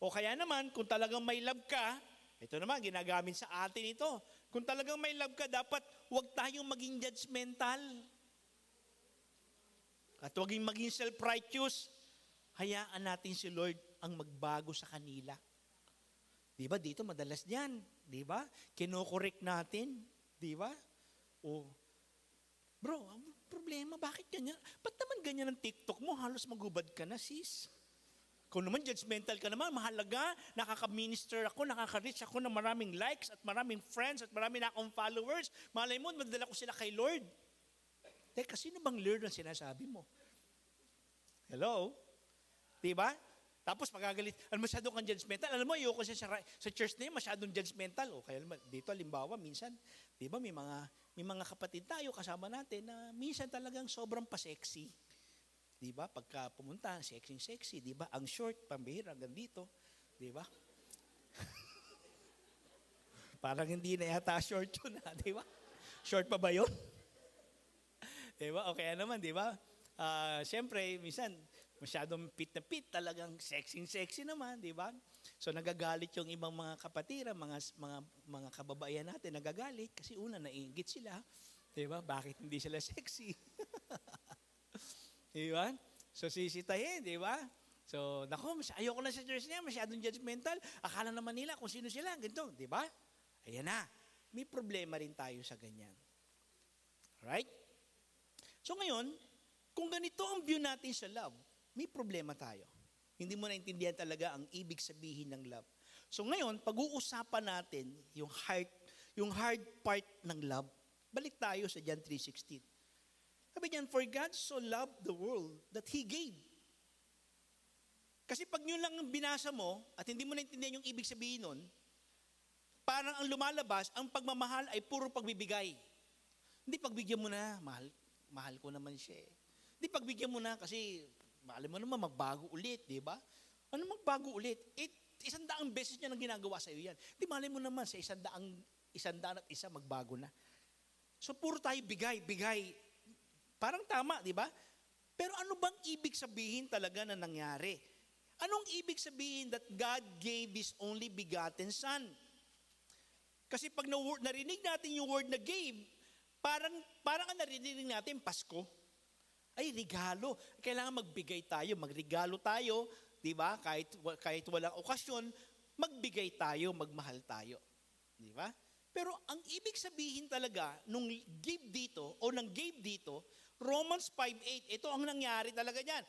O kaya naman, kung talagang may love ka, ito naman, ginagamit sa atin ito. Kung talagang may love ka, dapat huwag tayong maging judgmental. At huwag maging self-righteous. Hayaan natin si Lord ang magbago sa kanila. Di ba? Dito madalas yan. Di ba? Kino-correct natin. Di ba? O, bro, ang problema, bakit ganyan? Ba't naman ganyan ang TikTok mo? Halos magubad ka na, sis. Kung naman judgmental ka naman, mahalaga, nakaka-minister ako, nakaka-reach ako ng maraming likes at maraming friends at marami na akong followers. Malay mo, madala ko sila kay Lord. Teka, sino bang Lord ang sinasabi mo? Hello? Diba? Tapos magagalit, masyado kang judgmental. Alam mo, ayoko siya sa church na yun, masyadong judgmental. O kaya naman, dito, halimbawa, minsan, di ba, may mga kapatid tayo kasama natin na minsan talagang sobrang pa-sexy. Di ba? Pagka pumunta, sexy, di ba? Ang short, pambihira, hanggang dito. Di ba? Parang hindi na yata short yun, di ba? Short pa ba yun? Di ba? O kaya naman, di ba? Siyempre, minsan, masyadong fit na fit, talagang sexy naman, di ba? So nagagalit yung ibang mga kapatira, mga kababaihan natin, nagagalit kasi una, naiingit sila. Di ba? Bakit hindi sila sexy? Di ba? So sisitahin, di ba? So, naku, ayoko na sa church niya, masyadong judgmental. Akala naman nila kung sino sila, ganito, di ba? Ayan na, may problema rin tayo sa ganyan. Right? So ngayon, kung ganito ang view natin sa love, may problema tayo. Hindi mo naintindihan talaga ang ibig sabihin ng love. So ngayon, pag-uusapan natin yung hard part ng love. Balik tayo sa John 3:16. Sabi niyan, for God so loved the world that He gave. Kasi pag yun lang ang binasa mo at hindi mo naintindihan yung ibig sabihin nun, parang ang lumalabas, ang pagmamahal ay puro pagbibigay. Hindi pagbigyan mo na, mahal ko naman siya eh. Hindi pagbigyan mo na kasi, mahal mo naman magbago ulit, di ba? Ano magbago ulit? 100 beses niya nang ginagawa sa iyo yan. Di malay mo naman sa 100 magbago na. So puro tayo bigay. Parang tama, di ba? Pero ano bang ibig sabihin talaga na nangyari? Anong ibig sabihin that God gave His only begotten Son? Kasi pag narinig natin yung word na gave, parang ang narinig natin Pasko. Ay, regalo. Kailangan magbigay tayo, magregalo tayo, di ba? Kahit walang okasyon, magbigay tayo, magmahal tayo. Di ba? Pero ang ibig sabihin talaga nung give dito o nang gave dito, Romans 5:8, ito ang nangyari talaga niyan.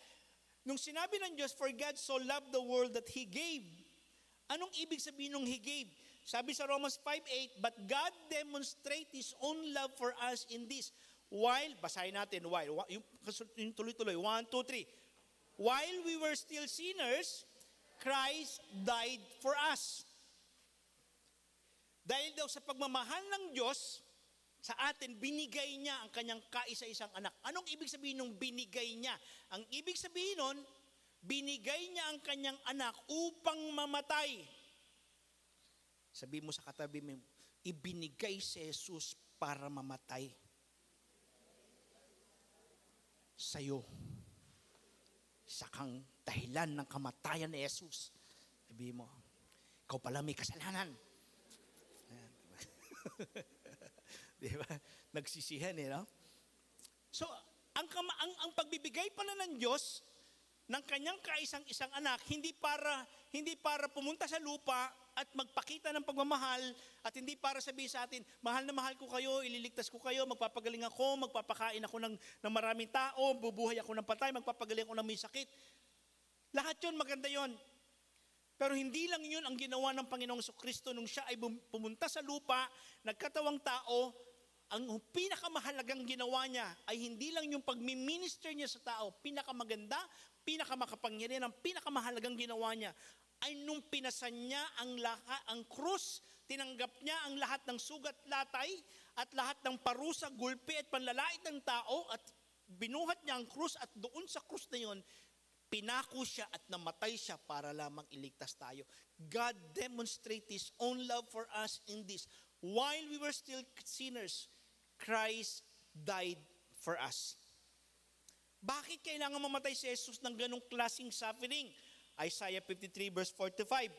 Nung sinabi ng Diyos, for God so loved the world that He gave. Anong ibig sabihin nung He gave? Sabi sa Romans 5:8, but God demonstrates His own love for us in this. While, basahin natin, while, yung tuloy-tuloy, 1, 2, 3. While we were still sinners, Christ died for us. Dahil daw sa pagmamahal ng Diyos, sa atin, binigay niya ang kanyang kaisa-isang anak. Anong ibig sabihin ng binigay niya? Ang ibig sabihin nun, binigay niya ang kanyang anak upang mamatay. Sabi mo sa katabi mo, ibinigay si Jesus para mamatay sa'yo. Sa kang dahilan ng kamatayan ni Jesus. Sabi mo, ikaw pala may kasalanan. Diba? Nagsisihan no? So, ang pagbibigay pala ng Diyos ng kanyang kaisang-isang anak, hindi para pumunta sa lupa at magpakita ng pagmamahal at hindi para sabihin sa atin, mahal na mahal ko kayo, ililigtas ko kayo, magpapagaling ako, magpapakain ako ng maraming tao, bubuhay ako ng patay, magpapagaling ako ng may sakit. Lahat yun, maganda yun. Pero hindi lang yun ang ginawa ng Panginoong Kristo nung siya ay pumunta sa lupa, nagkatawang tao. Ang pinakamahalagang ginawa niya ay hindi lang yung pagmi-minister niya sa tao, pinakamaganda, pinakamakapangyarihan, ang pinakamahalagang ginawa niya ay nung pinasan niya ang krus, tinanggap niya ang lahat ng sugat-latay at lahat ng parusa, gulpi at panlalait ng tao at binuhat niya ang krus at doon sa krus na yun, pinako siya at namatay siya para lamang iligtas tayo. God demonstrated His own love for us in this. While we were still sinners, Christ died for us. Bakit kailangan mamatay si Jesus ng ganong klaseng suffering? Isaiah 53 verse 4-5.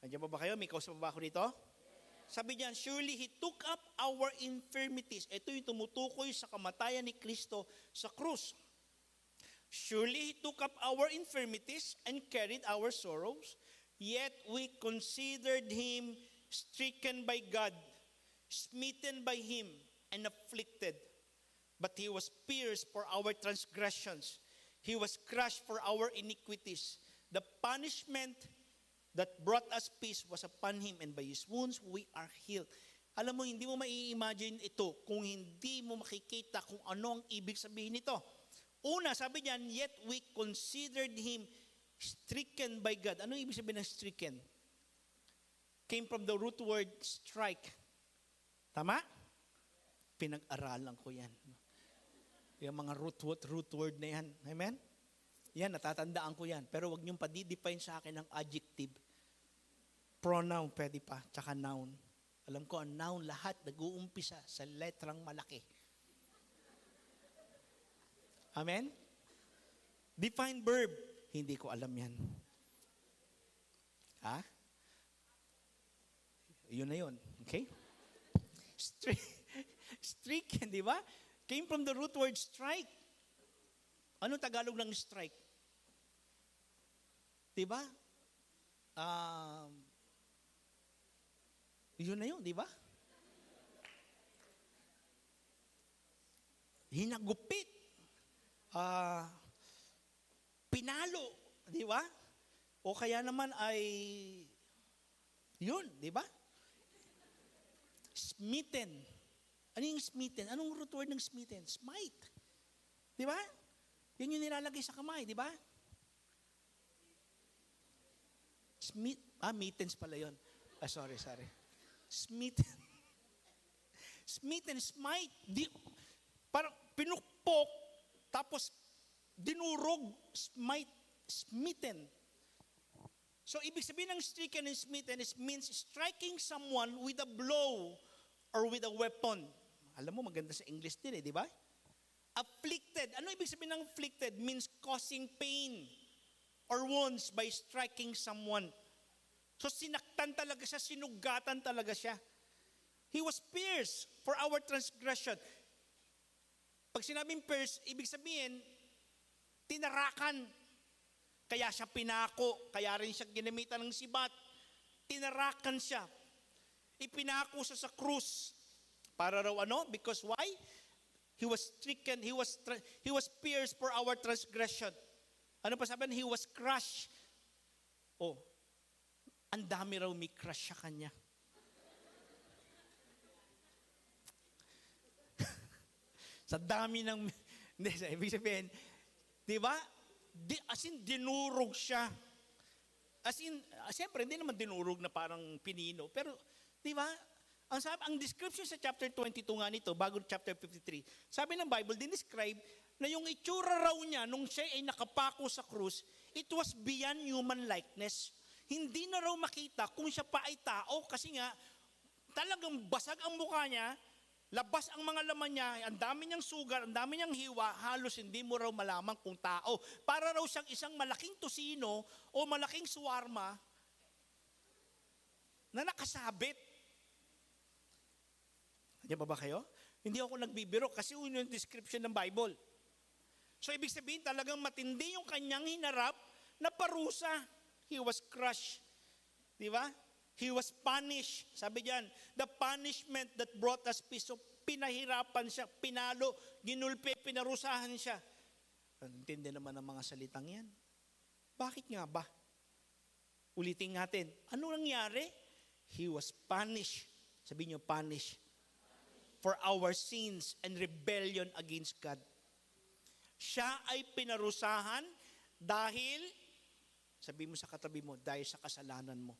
Nandiyan ba kayo? May kausap ba ako dito? Sabi niyan, surely He took up our infirmities. Ito yung tumutukoy sa kamatayan ni Kristo sa krus. Surely He took up our infirmities and carried our sorrows. Yet we considered Him stricken by God, smitten by Him, and afflicted. But He was pierced for our transgressions. He was crushed for our iniquities. The punishment that brought us peace was upon Him, and by His wounds we are healed. Alam mo, hindi mo mai-imagine ito kung hindi mo makikita kung ano ang ibig sabihin nito. Una, sabi niyan, yet we considered him stricken by God. Ano ibig sabihin ng stricken? Came from the root word strike. Tama? Pinag-aralan ko yan. Yung mga root word na yan. Amen? Yan, natatandaan ko yan. Pero wag niyong padidefine sa akin ng adjective. Pronoun, pwede pa. Tsaka noun. Alam ko, ang noun lahat nag-uumpisa sa letrang malaki. Amen? Define verb. Hindi ko alam yan. Ha? Yun na yun. Okay? Stricken, di ba? Came from the root word strike. Ano Tagalog ng strike? Di ba? Yun na yun, di ba? Hinagupit. Pinalo, di ba? O kaya naman ay yun, di ba? Smitten. Ano yung smitten? Anong root word ng smitten? Smite. Di ba? Yun yung nilalagay sa kamay, di ba? Mittens pala yun. Sorry. Smitten. Smitten, smite. Parang pinukpok, tapos dinurog, smite, smitten. So, ibig sabihin ng stricken and smitten means striking someone with a blow or with a weapon. Alam mo, maganda sa English din di ba? Afflicted. Ano ibig sabihin ng afflicted? Means causing pain or wounds by striking someone. So, sinaktan talaga siya, sinugatan talaga siya. He was pierced for our transgression. Pag sinabing pierced, ibig sabihin, tinarakan. Kaya siya pinako, kaya rin siya ginamitan ng sibat. Tinarakan siya. Ipinako siya sa krus. Para raw ano? Because why? He was stricken, he was pierced for our transgression. Ano pa sabihin? He was crushed. Oh, ang dami raw may crush sa kanya. Sa dami ng, hindi, ibig sabihin, di ba? As in, dinurog siya. As in, siyempre, hindi naman dinurog na parang pinino. Pero, di ba? Ang description sa chapter 22 nga nito, bago chapter 53, sabi ng Bible, dinescribe na yung itsura raw niya nung siya ay nakapako sa krus, it was beyond human likeness. Hindi na raw makita kung siya pa ay tao kasi nga, talagang basag ang mukha niya, labas ang mga laman niya, ang dami niyang sugar, ang dami niyang hiwa, halos hindi mo raw malaman kung tao. Para raw siyang isang malaking tusino o malaking suwarma na nakasabit. Nandiyan ba kayo? Hindi ako nagbibiro kasi yun yung description ng Bible. So ibig sabihin talagang matindi yung kanyang hinarap na parusa. He was crushed. Di ba? He was punished. Sabi diyan, the punishment that brought us peace. So, pinahirapan siya, pinalo, ginulpe, pinarusahan siya. Intindi naman ang mga salitang yan. Bakit nga ba? Ulitin natin. Ano nangyari? He was punished. Sabi niyo, punished. For our sins and rebellion against God. Siya ay pinarusahan dahil, sabi mo sa katabi mo, dahil sa kasalanan mo.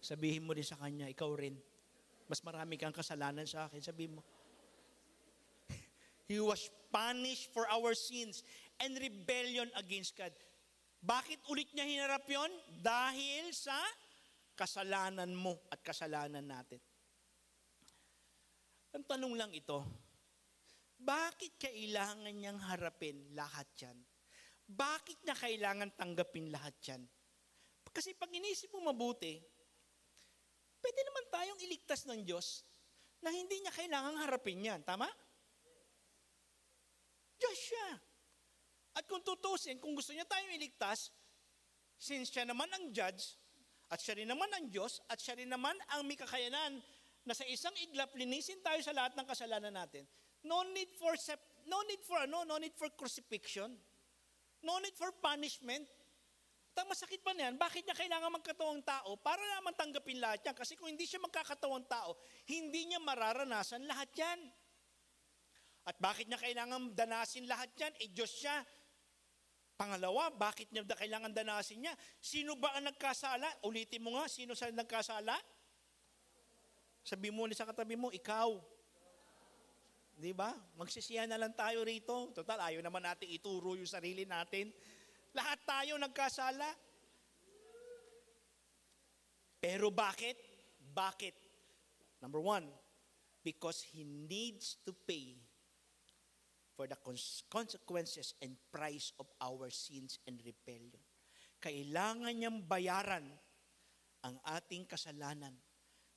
Sabihin mo rin sa kanya, ikaw rin. Mas marami kang kasalanan sa akin. Sabihin mo. He was punished for our sins and rebellion against God. Bakit ulit niya hinarap yon? Dahil sa kasalanan mo at kasalanan natin. Ang tanong lang ito, bakit kailangan niyang harapin lahat yan? Bakit niya kailangan tanggapin lahat yan? Kasi pag inisip mo mabuti, pwede naman tayong iligtas ng Diyos na hindi niya kailangang harapin yan. Tama? Diyos siya. At kung tutusin, kung gusto niya tayong iligtas, since siya naman ang judge, at siya rin naman ang Diyos, at siya rin naman ang may kakayanan na sa isang iglap, linisin tayo sa lahat ng kasalanan natin. No need for crucifixion. No need for punishment. At ang masakit pa niyan, bakit niya kailangan magkatawang tao para naman tanggapin lahat yan? Kasi kung hindi siya magkakatawang tao, hindi niya mararanasan lahat yan. At bakit niya kailangan danasin lahat yan? Diyos siya. Pangalawa, bakit niya kailangan danasin niya? Sino ba ang nagkasala? Ulitin mo nga, sino sa nagkasala? Sabi mo sa katabi mo, ikaw. Di ba? Magsisiya na lang tayo rito. Total, ayaw naman natin ituro yung sarili natin. Lahat tayo nagkasala. Pero bakit? Bakit? Number one, because He needs to pay for the consequences and price of our sins and rebellion. Kailangan niyang bayaran ang ating kasalanan.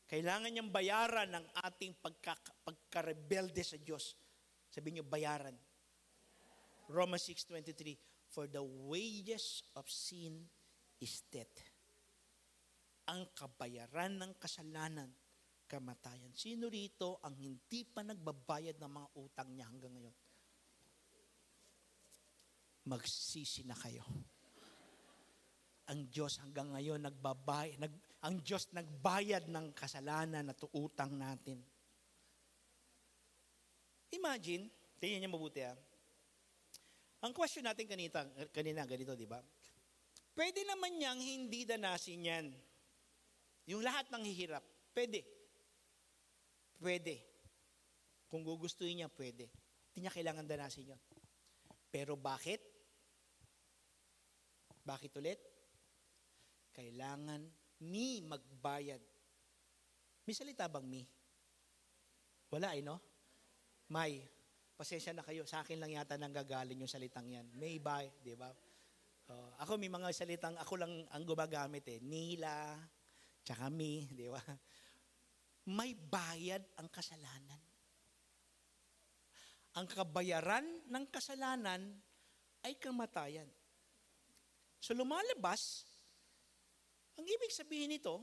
Kailangan niyang bayaran ang ating pagkarebelde sa Diyos. Sabi niyo, bayaran. Romans 6:23, for the wages of sin is death. Ang kabayaran ng kasalanan, kamatayan. Sino rito ang hindi pa nagbabayad ng mga utang niya hanggang ngayon? Magsisi na kayo. Ang Diyos hanggang ngayon ang Diyos nagbayad ng kasalanan at utang natin. Imagine, tingnan niyo mabuti Ang question natin kanina ganito, di ba? Pwede naman niyang hindi danasin yan. Yung lahat ng hihirap. Pwede. Pwede. Kung gugustuhin niya, pwede. Hindi niya kailangan danasin yun. Pero bakit? Bakit ulit? Kailangan magbayad. May salita bang me? Wala no? May. Pasensya na kayo. Sa akin lang yata nanggagaling yung salitang yan. May buy, di ba? Ako may mga salitang ako lang ang gumagamit Nila, tsaka me, di ba? May bayad ang kasalanan. Ang kabayaran ng kasalanan ay kamatayan. So lumalabas, ang ibig sabihin nito,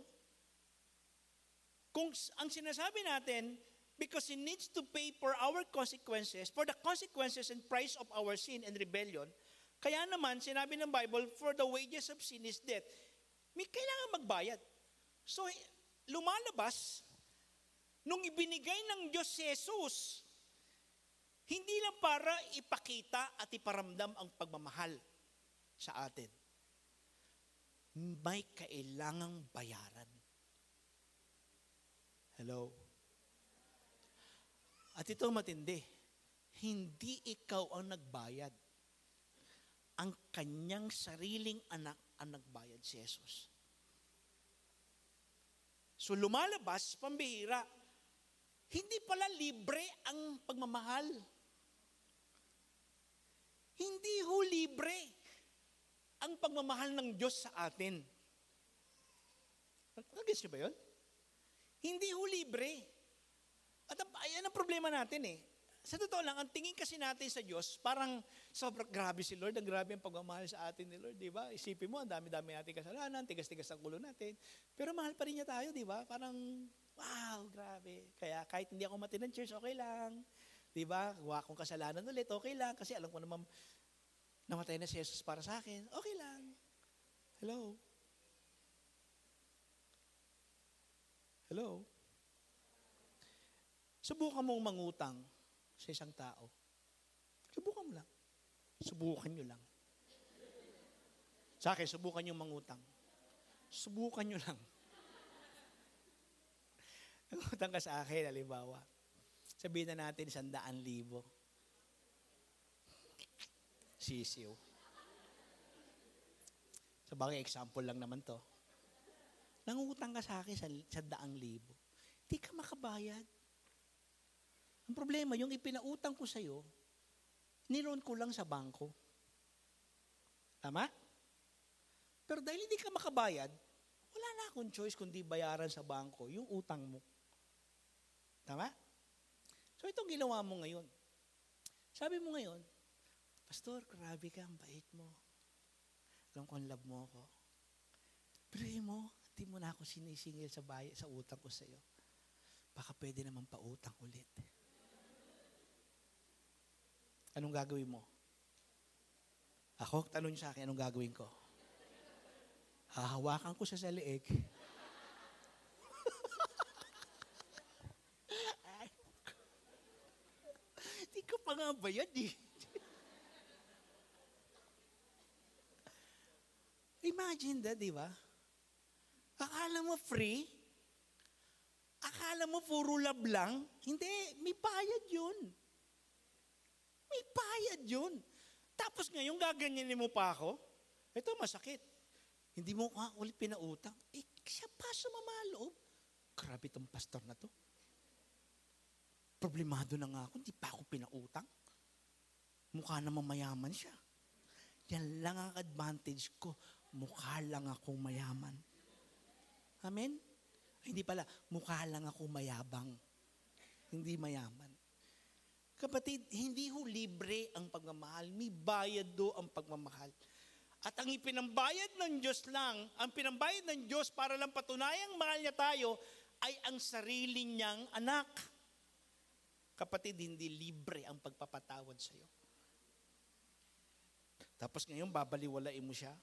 kung ang sinasabi natin, because He needs to pay for our consequences, for the consequences and price of our sin and rebellion, kaya naman, sinabi ng Bible, for the wages of sin is death. May kailangan magbayad. So, lumalabas, nung ibinigay ng Diyos si Jesus, hindi lang para ipakita at iparamdam ang pagmamahal sa atin. May kailangang bayaran. Hello? At ito matindi, hindi ikaw ang nagbayad. Ang kanyang sariling anak ang nagbayad si Jesus. So lumalabas, pambihira, hindi pala libre ang pagmamahal. Hindi ho libre ang pagmamahal ng Diyos sa atin. Nag-gets niyo ba yun? Hindi ho libre. At ayan ang problema natin Sa totoo lang, ang tingin kasi natin sa Diyos, parang sobrang grabe si Lord, ang grabe ang pagmamahal sa atin ni Lord, di ba? Isipin mo, ang dami-dami natin kasalanan, tigas-tigas ang ulo natin, pero mahal pa rin niya tayo, di ba? Parang, wow, grabe. Kaya kahit hindi ako mati ng church, okay lang. Di ba? Huwag akong kasalanan ulit, okay lang, kasi alam ko naman, namatay na si Jesus para sa akin, okay lang. Hello? Hello? Subukan mong mangutang sa isang tao. Subukan mo lang. Subukan nyo lang. Sa akin, subukan nyo mangutang. Subukan nyo lang. Nangutang ka sa akin, halimbawa. Sabihin na natin, 100,000. Sisiw. Sa bagay, example lang naman to. Nangutang ka sa akin 100,000. Di ka makabayad. Ang problema, yung ipinautang ko sa'yo, niloan ko lang sa bangko. Tama? Pero dahil hindi ka makabayad, wala na akong choice kundi bayaran sa bangko yung utang mo. Tama? So itong ginawa mo ngayon. Sabi mo ngayon, Pastor, grabe ka, ang bait mo. Alam ko, ang love mo ako. Pero mo, hindi mo na ako sinisingil sa utang ko sa'yo. Baka pwede naman pautang ulit. Anong gagawin mo? Ako, tanong niyo sa akin, anong gagawin ko? hahawakan ko siya sa leeg. Ay, di ko pa nga bayad eh. Imagine that, di ba? Akala mo free? Akala mo puro love lang? Hindi, may bayad yun. May bayad yun. Tapos ngayon, gaganyanin mo pa ako? Ito, masakit. Hindi mo ka ulit pinautang. Eh, siya pa sa mamaloob. Grabe itong pastor na to. Problemado na nga ako, hindi pa ako pinautang. Mukha namang mayaman siya. Yan lang ang advantage ko. Mukha lang akong mayaman. Amen? Hindi pala, mukha lang akong mayabang. Hindi mayaman. Kapatid, hindi ho libre ang pagmamahal. May bayad do ang pagmamahal. At ang ipinambayad ng Diyos lang, ang pinambayad ng Diyos para lang patunayang mahal niya tayo, ay ang sarili niyang anak. Kapatid, hindi libre ang pagpapatawad sa iyo. Tapos ngayon, babaliwalain mo siya.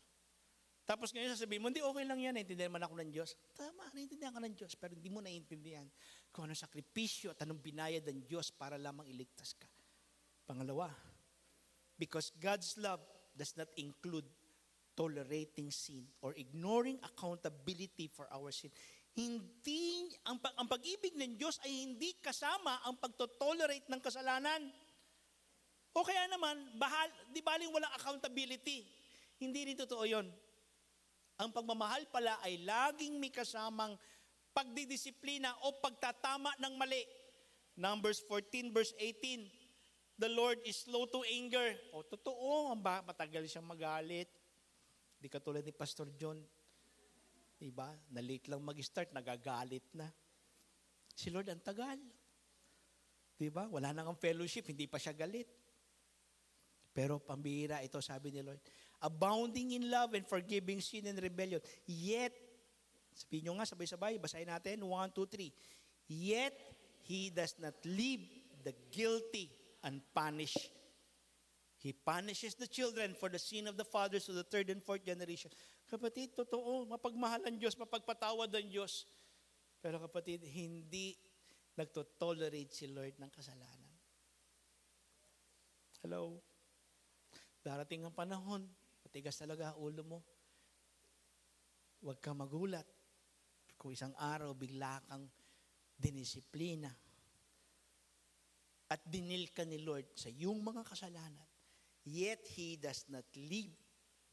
Tapos ngayon, sasabihin mo, hindi, okay lang yan, naintindihan man ako ng Diyos. Tama, naintindihan ka ng Diyos, pero hindi mo naintindihan kung anong sakripisyo at anong binayad ng Diyos para lamang iligtas ka. Pangalawa, because God's love does not include tolerating sin or ignoring accountability for our sin. Hindi, ang pag-ibig ng Diyos ay hindi kasama ang pagtotolerate ng kasalanan. O kaya naman, di baling walang accountability. Hindi rin totoo yun. Ang pagmamahal pala ay laging may kasamang pagdidisiplina o pagtatama ng mali. Numbers 14 verse 18, the Lord is slow to anger. O totoo, matagal siyang magalit. Di katulad ni Pastor John. Diba? Na late lang mag-start, nagagalit na. Si Lord ang tagal. Diba? Wala nang ang fellowship, hindi pa siya galit. Pero pambihira ito, sabi ni Lord, abounding in love and forgiving sin and rebellion. Yet, sabihin nyo nga, sabay-sabay, basahin natin, 1, 2, 3. Yet, He does not leave the guilty unpunished. He punishes the children for the sin of the fathers to the third and fourth generation. Kapatid, totoo, mapagmahal ang Diyos, mapagpatawad ang Diyos. Pero kapatid, hindi nagtotolerate si Lord ng kasalanan. Hello? Darating ang panahon, matigas talaga ulo mo. Huwag kang magulat. Kung isang araw, bigla kang dinisiplina. At dinil ka ni Lord sa iyong mga kasalanan. Yet He does not leave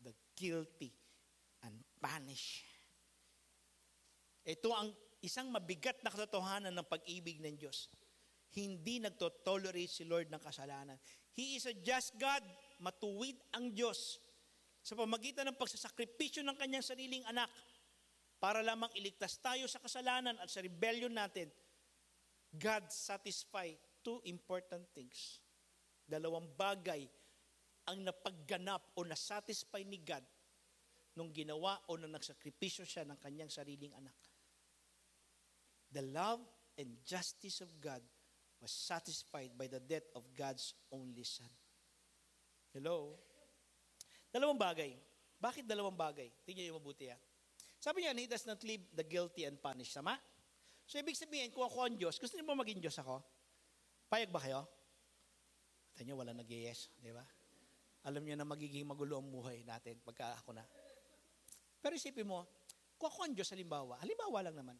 the guilty unpunished. Ito ang isang mabigat na katotohanan ng pag-ibig ng Diyos. Hindi nagtotolerate si Lord ng kasalanan. He is a just God. Matuwid ang Diyos sa pamagitan ng pagsasakripisyo ng kanyang sariling anak para lamang iligtas tayo sa kasalanan at sa rebellion natin. God satisfied two important things. Dalawang bagay ang napagganap o nasatisfy ni God nung ginawa o nung nagsakripisyo siya ng kanyang sariling anak. The love and justice of God was satisfied by the death of God's only Son. Hello? Dalawang bagay. Bakit dalawang bagay? Tingnan niyo mabuti ha. Sabi niya, He does not leave the guilty unpunished. Sama? So, ibig sabihin, kung ako ang Diyos, gusto niyo ba maging Diyos ako? Payag ba kayo? Tingnan niyo, wala nag-yes. Di ba? Alam niyo na magiging magulo ang buhay natin pagka ako na. Pero isipin mo, kung ako ang Diyos, halimbawa lang naman.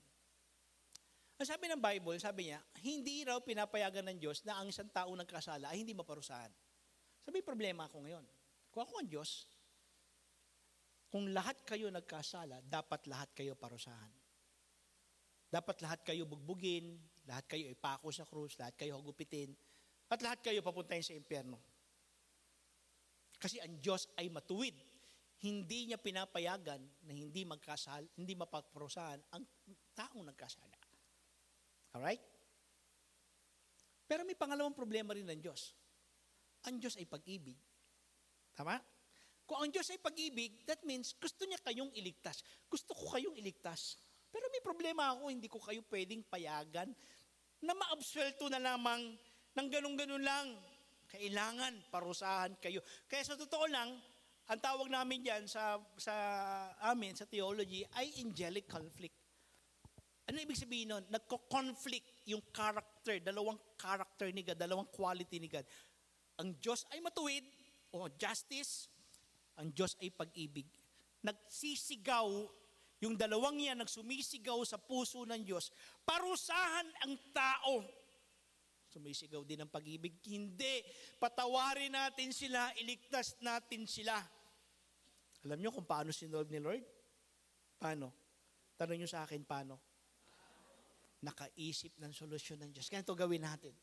Ang sabi ng Bible, sabi niya, hindi raw pinapayagan ng Diyos na ang isang tao nagkasala ay hindi maparusahan. Sabi, problema ako ngayon. Kung ako ang Diyos, kung lahat kayo nagkasala, dapat lahat kayo parusahan. Dapat lahat kayo bugbugin, lahat kayo ipako sa krus, lahat kayo hugupitin, at lahat kayo papuntahin sa impyerno. Kasi ang Diyos ay matuwid. Hindi niya pinapayagan na hindi mapaparusahan ang taong nagkasala. Alright? Pero may pangalawang problema rin ng Diyos. Ang Diyos ay pag-ibig. Tama? Kung ang Diyos ay pag-ibig, that means gusto niya kayong iligtas. Gusto ko kayong iligtas. Pero may problema ako, hindi ko kayo pwedeng payagan na maabsuelto na lamang ng ganun-ganun lang. Kailangan parusahan kayo. Kaya sa totoo lang, ang tawag namin diyan sa amin sa theology ay angelic conflict. Ano ibig sabihin nun? Nagko-conflict yung character, dalawang character ni God, dalawang quality ni God. Ang Diyos ay matuwid o justice, ang Diyos ay pag-ibig. Nagsisigaw, yung dalawang yan nagsumisigaw sa puso ng Diyos, parusahan ang tao. Sumisigaw din ng pag-ibig. Hindi, patawarin natin sila, iligtas natin sila. Alam niyo kung paano sinolve ni Lord? Paano? Tanong niyo sa akin, paano? Nakaisip ng solusyon ng Diyos. Kaya ito gawin natin.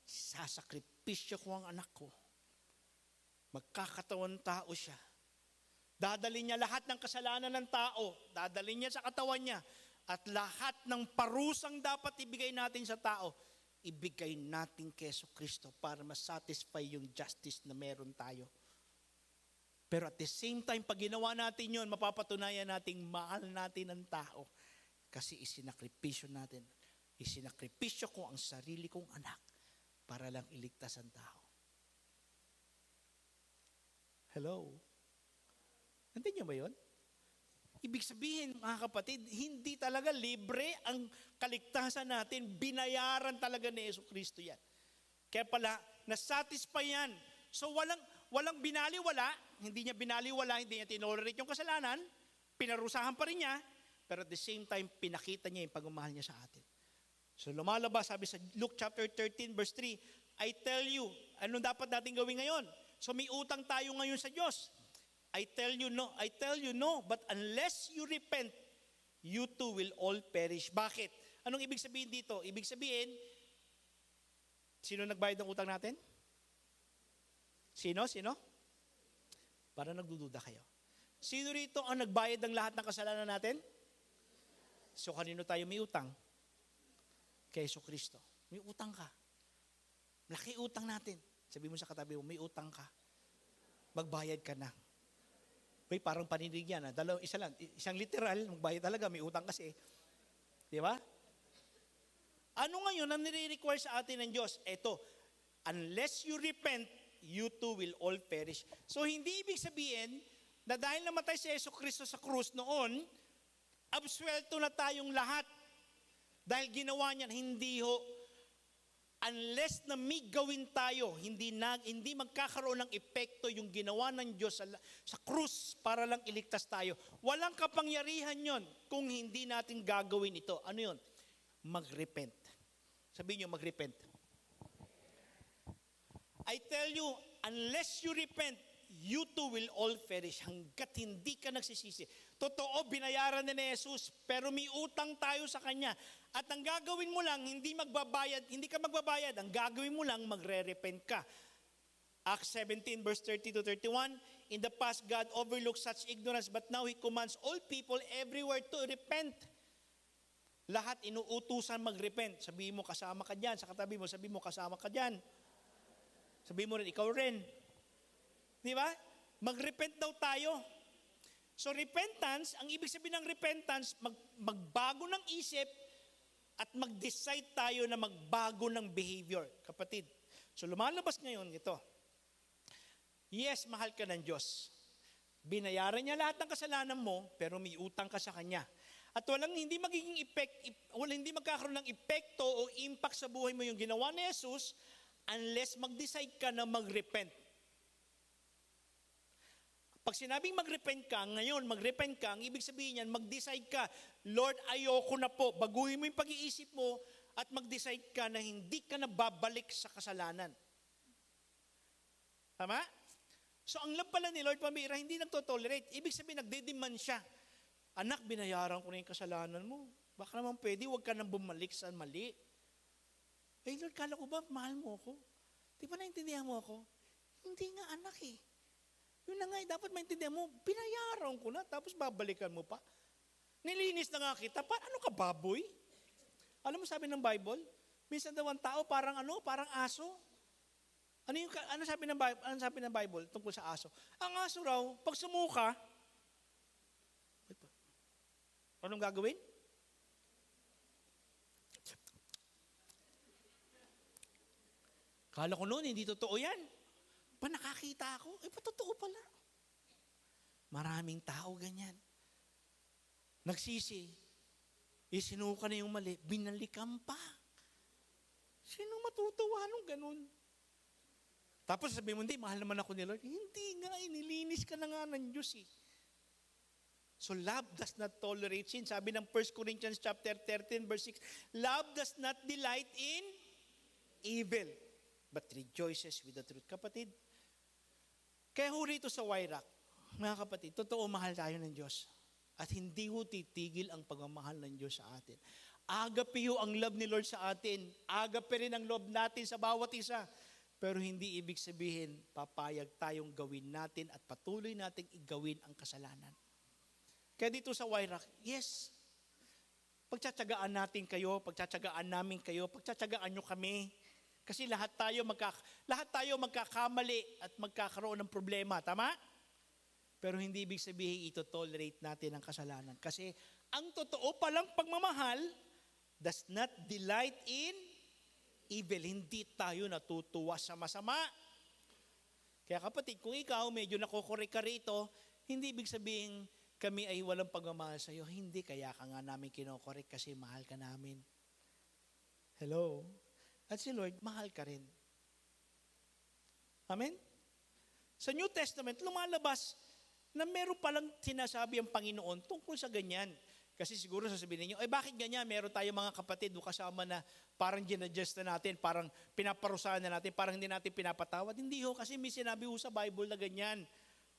Sasakripisyo ko ang anak ko. Magkakatawan tao siya. Dadalhin niya lahat ng kasalanan ng tao. Dadalhin niya sa katawan niya. At lahat ng parusang dapat ibigay natin sa tao, ibigay natin kay Jesucristo para masatisfy yung justice na meron tayo. Pero at the same time, pag ginawa natin yun, mapapatunayan natin mahal natin ang tao. Kasi isinakripisyo natin. Isinakripisyo ko ang sarili kong anak para lang iligtas ang tao. Hello? Nandiyan niyo ba yun? Ibig sabihin, mga kapatid, hindi talaga libre ang kaligtasan natin. Binayaran talaga ni Jesucristo yan. Kaya pala, nasatisfy yan. So walang binaliwala, hindi niya binaliwala, hindi niya tinolerate yung kasalanan, pinarusahan pa rin niya, pero at the same time, pinakita niya yung pagmamahal niya sa atin. So lumalabas, sabi sa Luke chapter 13 verse 3, I tell you, anong dapat natin gawin ngayon? So may utang tayo ngayon sa Diyos. I tell you no, but unless you repent, you too will all perish. Bakit? Anong ibig sabihin dito? Ibig sabihin, sino nagbayad ng utang natin? Sino? Para nagdududa kayo. Sino rito ang nagbayad ng lahat ng kasalanan natin? So kanino tayo may utang? Kay Jesucristo. May utang ka. Laki utang natin. Sabi mo sa katabi mo, may utang ka. Magbayad ka na. May parang paninig yan. Isang literal, magbayad talaga, may utang kasi. Di ba? Ano ngayon ang nire-require sa atin ng Diyos? Eto, unless you repent, you too will all perish. So hindi ibig sabihin na dahil namatay si Jesucristo sa krus noon, absuelto na tayong lahat. Dahil ginawa niyan, hindi ho. Unless na may gawin tayo, hindi magkakaroon ng epekto yung ginawa ng Diyos sa krus para lang iligtas tayo. Walang kapangyarihan yon kung hindi natin gagawin ito. Ano yon? Mag-repent. Sabihin niyo, mag-repent. I tell you, unless you repent, you too will all perish. Hanggat hindi ka nagsisisi. Totoo, binayaran na ni Jesus, pero may utang tayo sa Kanya. At ang gagawin mo lang, hindi ka magbabayad. Ang gagawin mo lang, magre-repent ka. Acts 17 verse 30 to 31, in the past, God overlooked such ignorance, but now He commands all people everywhere to repent. Lahat inuutusan mag-repent. Sabihin mo, kasama ka dyan. Sa katabi mo, sabihin mo, kasama ka dyan. Sabihin mo rin, ikaw rin. Di ba? Mag-repent daw tayo. So repentance, ang ibig sabihin ng repentance, magbago ng isip at mag-decide tayo na magbago ng behavior. Kapatid, so lumalabas ngayon ito. Yes, mahal ka ng Diyos. Binayaran niya lahat ng kasalanan mo, pero may utang ka sa Kanya. At hindi magkakaroon ng epekto o impact sa buhay mo yung ginawa ni Jesus unless mag-decide ka na mag-repent. Pag sinabing mag-repent ka, ang ibig sabihin niyan, mag-decide ka, Lord, ayoko na po. Baguhin mo yung pag-iisip mo at mag-decide ka na hindi ka na babalik sa kasalanan. Tama? So ang love pala ni Lord pamira, hindi nagtotolerate. Ibig sabihin, nagde-demand siya. Anak, binayaran ko na yung kasalanan mo. Baka naman pwede, huwag ka nang bumalik sa mali. Eh Lord, kala ko ba, mahal mo ako? Di ba naintindihan mo ako? Hindi nga anak eh. Yun na nga, dapat maintindihan mo, binayaran ko na, tapos babalikan mo pa. Nilinis na nga kita, ano ka baboy? Alam mo sabi ng Bible, minsan daw ang tao parang aso. Ano sabi ng Bible tungkol sa aso? Ang aso raw, pag sumuka, anong gagawin? Kala ko noon, hindi totoo yan. Nakakita ako, totoo pala. Maraming tao ganyan. Nagsisi, isinuka na yung mali, binalikan pa. Sino matutuwa nung ganun? Tapos sabi mo, hindi, mahal naman ako ni Lord. Hindi nga, nilinis ka na nga ng Diyos eh. So love does not tolerate sin. Sabi ng 1 Corinthians chapter 13 verse 6, love does not delight in evil, but rejoices with the truth. Kapatid, kaya ho rito sa Wayrak, mga kapatid, totoo mahal tayo ng Diyos. At hindi ho titigil ang pagmamahal ng Diyos sa atin. Agape ho ang love ni Lord sa atin. Agape rin ang love natin sa bawat isa. Pero hindi ibig sabihin, papayag tayong gawin natin at patuloy nating igawin ang kasalanan. Kaya dito sa Wayrak, yes, pagtsatsagaan natin kayo, pagtsatsagaan namin kayo, pagtsatsagaan nyo kami. Kasi lahat tayo magkakamali at magkakaroon ng problema. Tama? Pero hindi ibig sabihin ito-tolerate natin ang kasalanan. Kasi ang totoo palang pagmamahal does not delight in evil. Hindi tayo natutuwa sa masama. Kaya kapatid, kung ikaw medyo nakokorek ka rito, hindi ibig sabihin kami ay walang pagmamahal sa iyo. Hindi, kaya ka nga namin kinokorek kasi mahal ka namin. Hello? At si Lord, mahal ka rin. Amen? Sa New Testament, lumalabas na meron palang sinasabi ang Panginoon tungkol sa ganyan. Kasi siguro sasabihin ninyo, bakit ganyan? Meron tayong mga kapatid o kasama na parang ginadjust na natin, parang pinaparusahan na natin, parang hindi natin pinapatawad. Hindi ho, kasi may sinabi ho sa Bible na ganyan.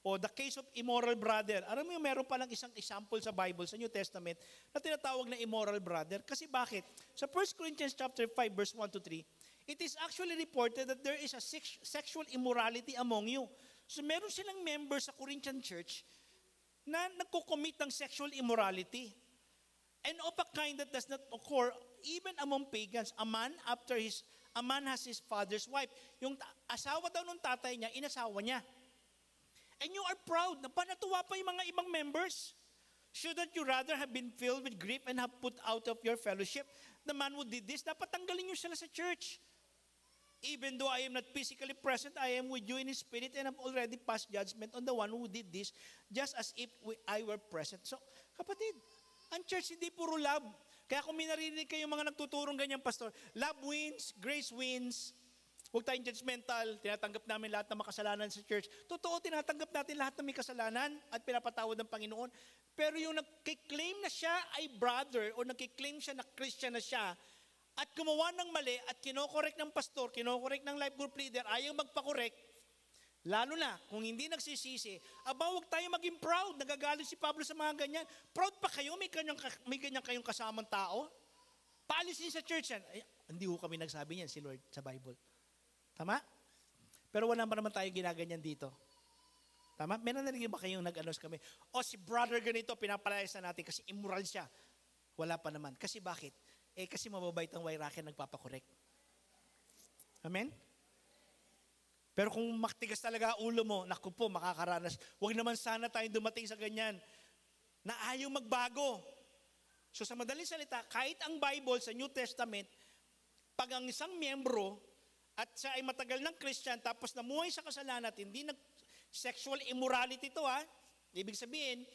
O the case of immoral brother. Alam mo yung meron palang isang example sa Bible, sa New Testament, na tinatawag na immoral brother. Kasi bakit? Sa 1 Corinthians chapter 5, verse 1 to 3, it is actually reported that there is a sexual immorality among you. So meron silang members sa Corinthian church na nagko-commit ng sexual immorality. And of a kind that does not occur even among pagans. A man has his father's wife. Yung asawa daw ng tatay niya, inasawa niya. And you are proud na panatuwa pa yung mga ibang members. Shouldn't you rather have been filled with grief and have put out of your fellowship the man who did this? Dapat tanggalin niyo sila sa church. Even though I am not physically present, I am with you in spirit and have already passed judgment on the one who did this, just as if I were present. So, kapatid, ang church hindi puro love. Kaya kung may narinig kayong mga nagtuturong ganyan, pastor, love wins, grace wins. Huwag tayong judgmental, tinatanggap namin lahat ng makasalanan sa church. Totoo, tinatanggap natin lahat ng may kasalanan at pinapatawad ng Panginoon. Pero yung nagkiklaim na siya ay brother o nagkiklaim siya na Christian na siya, at gumawa ng mali at kinokorek ng pastor, kinokorek ng life group leader, ayaw magpakorek, lalo na kung hindi nagsisisi, huwag tayo maging proud. Nagagalit si Pablo sa mga ganyan. Proud pa kayo? May ganyan kayong kasamang tao? Paalisin sa church yan. Ay, hindi ho kami nagsabi niyan si Lord sa Bible. Tama? Pero wala pa naman tayo ginaganyan dito. Tama? Meron na rin ba kayong nag-anos kami? Si brother ganito, pinapalayas na natin kasi immoral siya. Wala pa naman. Kasi bakit? Kasi mababait ang Wayraken nagpapakorek. Amen? Pero kung maktigas talaga ulo mo, naku po, makakaranas. Huwag naman sana tayong dumating sa ganyan na ayaw magbago. So sa madaling salita, kahit ang Bible sa New Testament, pag ang isang miyembro at siya ay matagal ng Christian tapos namuhay sa kasalanan at hindi sexual immorality to ibig sabihin,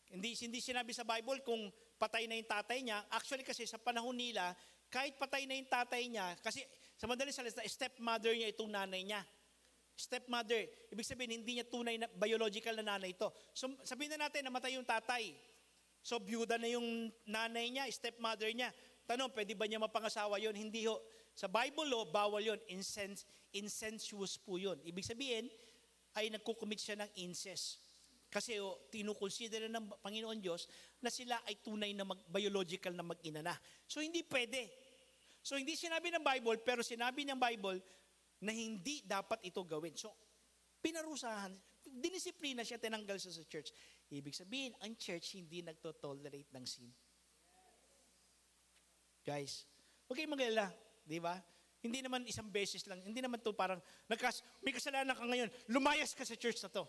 hindi sinabi sa Bible kung patay na yung tatay niya. Actually kasi sa panahon nila, kahit patay na yung tatay niya, kasi sa madaling salita, stepmother niya itong nanay niya. Stepmother, ibig sabihin hindi niya tunay na biological na nanay ito. So sabihin na natin namatay yung tatay. So byuda na yung nanay niya, stepmother niya. Tanong, pwede ba niya mapangasawa yun? Hindi ho. Sa Bible law, bawal yun. Incestuous po yun. Ibig sabihin, ay nagkukumit siya ng incest. Kasi tinukonsider ng Panginoon Diyos na sila ay tunay na biological na mag-ina na. So hindi pwede. So hindi sinabi ng Bible, pero sinabi ng Bible na hindi dapat ito gawin. So pinarusahan, dinisiplina siya, tinanggal siya sa church. Ibig sabihin, ang church hindi nagtotolerate ng sin. Guys, huwag kayong mag-alala, di ba? Hindi naman isang beses lang, hindi naman to parang, may kasalanan ka ngayon, lumayas ka sa church na to.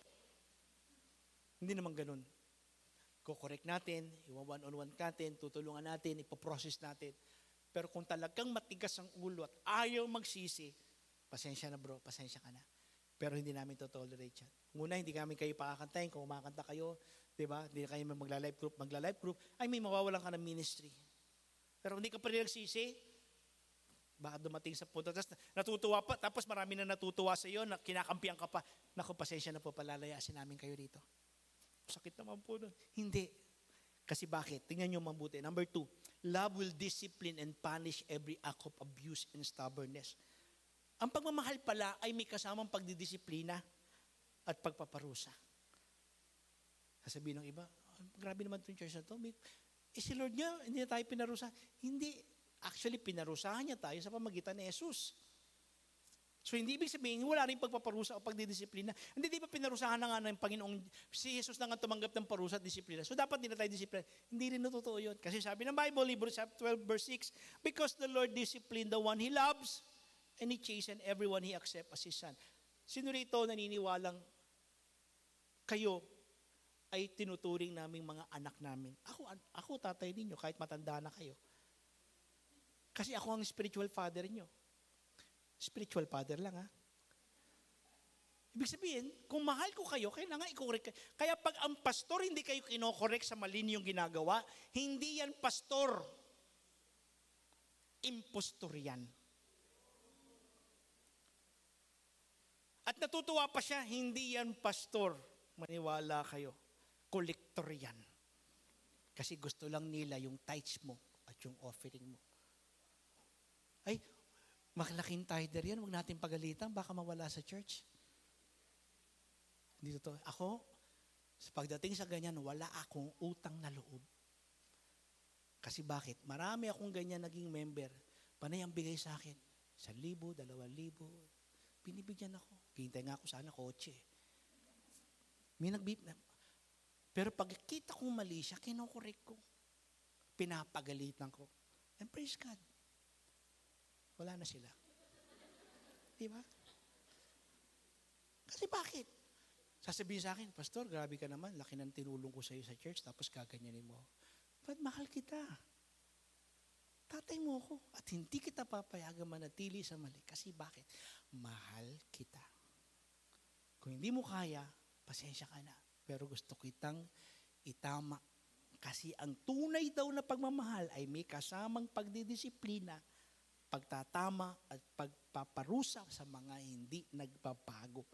Hindi naman ganun. Kukorek natin, one-on-one natin, tutulungan natin, ipoprocess natin. Pero kung talagang matigas ang ulo at ayaw magsisi, pasensya na bro, pasensya ka na. Pero hindi namin to tolerate yan. Una, hindi namin kayo pakakantayin. Kung umakanta kayo, di ba? Hindi kayo magla-live group, ay may mawawalan ka ng ministry. Pero hindi ka pa rin nagsisi, baka dumating sa punto. Tapos natutuwa pa, tapos marami na natutuwa sa iyo, na kinakampihan ka pa. Naku, pasensya na po, palalayasin namin kayo dito. Sakit naman po nun. Hindi. Kasi bakit? Tingnan nyo mabuti. Number 2, love will discipline and punish every act of abuse and stubbornness. Ang pagmamahal pala ay may kasamang pagdidisiplina at pagpaparusa. Sasabihin ng iba, grabe naman itong church na ito. Si Lord niya, hindi na tayo pinarusa. Hindi. Actually, pinarusahan niya tayo sa pamagitan ni Jesus. So, hindi ibig sabihin, wala rin pagpaparusa o pagdidisiplina. Hindi, di ba pinarusahan na nga ng Panginoong, si Jesus na nga tumanggap ng parusa at disiplina. So, dapat din na tayo disiplina. Hindi rin totoo yun. Kasi sabi ng Bible, Hebrews 12, verse 6, because the Lord disciplined the one He loves, and He chastened everyone He accepts as His Son. Sino rito naniniwalang kayo ay tinuturing naming mga anak namin? Ako tatay ninyo, kahit matanda na kayo. Kasi ako ang spiritual father niyo. Spiritual father lang, ha? Ibig sabihin, kung mahal ko kayo, kailangan i-correct kayo. Kaya pag ang pastor hindi kayo kinokorek sa mali niyong ginagawa, hindi yan pastor. Impostor yan. At natutuwa pa siya, hindi yan pastor. Maniwala kayo. Kolektor yan. Kasi gusto lang nila yung tithes mo at yung offering mo. Ay, malaking tither yan, huwag natin pagalitan, baka mawala sa church. Hindi totoo. Ako, pagdating sa ganyan, wala akong utang na loob. Kasi bakit? Marami akong ganyan naging member. Panay ang bigay sa akin. 1,000, 2,000. Binibigyan ako. Hintay nga ako sana kotse. Pero pag kita kong mali siya, kinokorek ko. Pinapagalitan ko. And praise God. Wala na sila. Di ba? Kasi bakit? Sasabihin sa akin, Pastor, grabe ka naman. Laki ng tinulong ko sa iyo sa church, tapos kaganyanin mo. But mahal kita. Tatay mo ako. At hindi kita papayagan manatili sa mali. Kasi bakit? Mahal kita. Kung hindi mo kaya, pasensya ka na. Pero gusto kitang itama. Kasi ang tunay daw na pagmamahal ay may kasamang pagdidisiplina, pagtatama at pagpaparusa sa mga hindi nagbabago.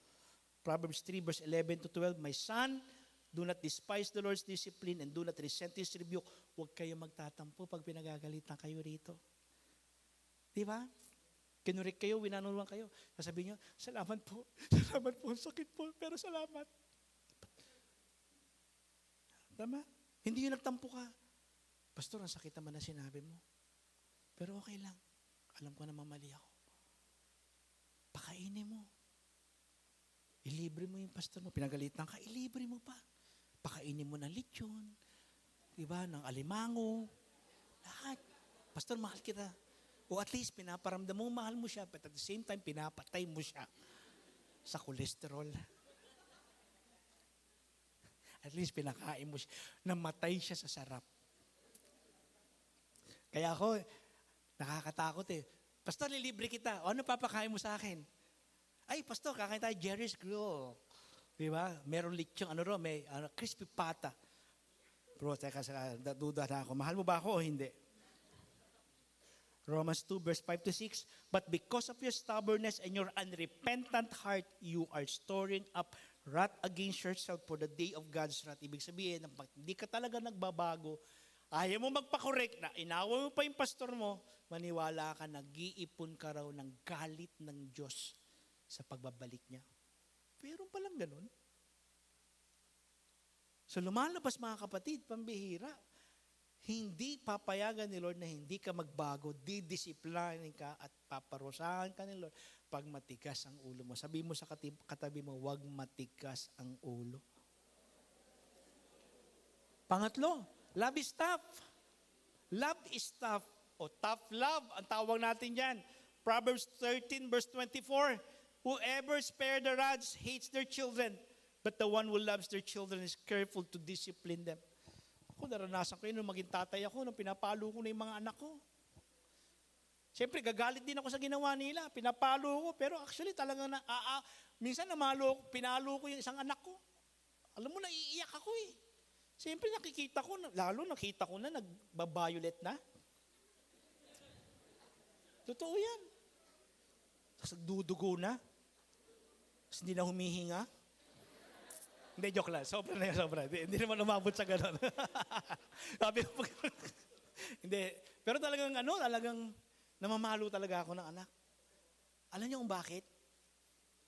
Proverbs 3 verse 11 to 12, my son, do not despise the Lord's discipline and do not resent His rebuke. Huwag kayo magtatampo pag pinagagalitan kayo rito. Di ba? Kinurik kayo, winanuluan kayo. Sasabihin nyo, salamat po, ang sakit po, pero salamat. Tama? Hindi yung nagtampo ka. Pastor, ang sakit naman na sinabi mo. Pero okay lang. Alam ko na mamali ako. Pakainin mo. Ilibre mo yung pastor mo. Pinagalitan ka, ilibre mo pa. Pakainin mo ng lechon. Diba? Ng alimango. Lahat. Pastor, mahal kita. O at least, pinaparamdam mo, mahal mo siya. But at the same time, pinapatay mo siya sa cholesterol. At least, pinakain mo siya. Namatay siya sa sarap. Kaya ako, nakakatakot eh. Pastor, lilibre kita. O ano papakain mo sa akin? Ay, Pastor, kakain tayo Jerry's Grill. Diba? Meron lechong, may crispy pata. Bro, teka, duda na ako. Mahal mo ba ako o hindi? Romans 2 verse 5 to 6, but because of your stubbornness and your unrepentant heart, you are storing up wrath against yourself for the day of God's wrath. Ibig sabihin, pag hindi ka talaga nagbabago, ayaw mo magpakorek na, inawa mo pa yung pastor mo, maniwala ka, nag-iipon ka raw ng galit ng Diyos sa pagbabalik niya. Pero palang ganun. So lumalabas mga kapatid, pambihira. Hindi papayagan ni Lord na hindi ka magbago, didisiplinin ka at paparusahan ka ni Lord pag matigas ang ulo mo. Sabi mo sa katabi mo, huwag matigas ang ulo. Pangatlo, love is tough. Love is tough o tough love, ang tawag natin yan. Proverbs 13 verse 24, whoever spares the rods hates their children, but the one who loves their children is careful to discipline them. Ako, naranasan ko yun nung maging tatay ako, nung pinapalo ko na yung mga anak ko. Siyempre, gagalit din ako sa ginawa nila. Pinapalo ko, pero actually talagang Minsan pinalo ko yung isang anak ko. Alam mo, naiiyak ako eh. Siyempre nakikita ko, nakita ko na nagba-violet na. Totoo yan. Tapos nagdudugo na. Tapos hindi na humihinga. Hindi, joke lang. Sobra na yun, sobra. Hindi naman umabot sa gano'n. Sabi ko, hindi. Pero talagang namamalo talaga ako ng anak. Alam niyo kung bakit?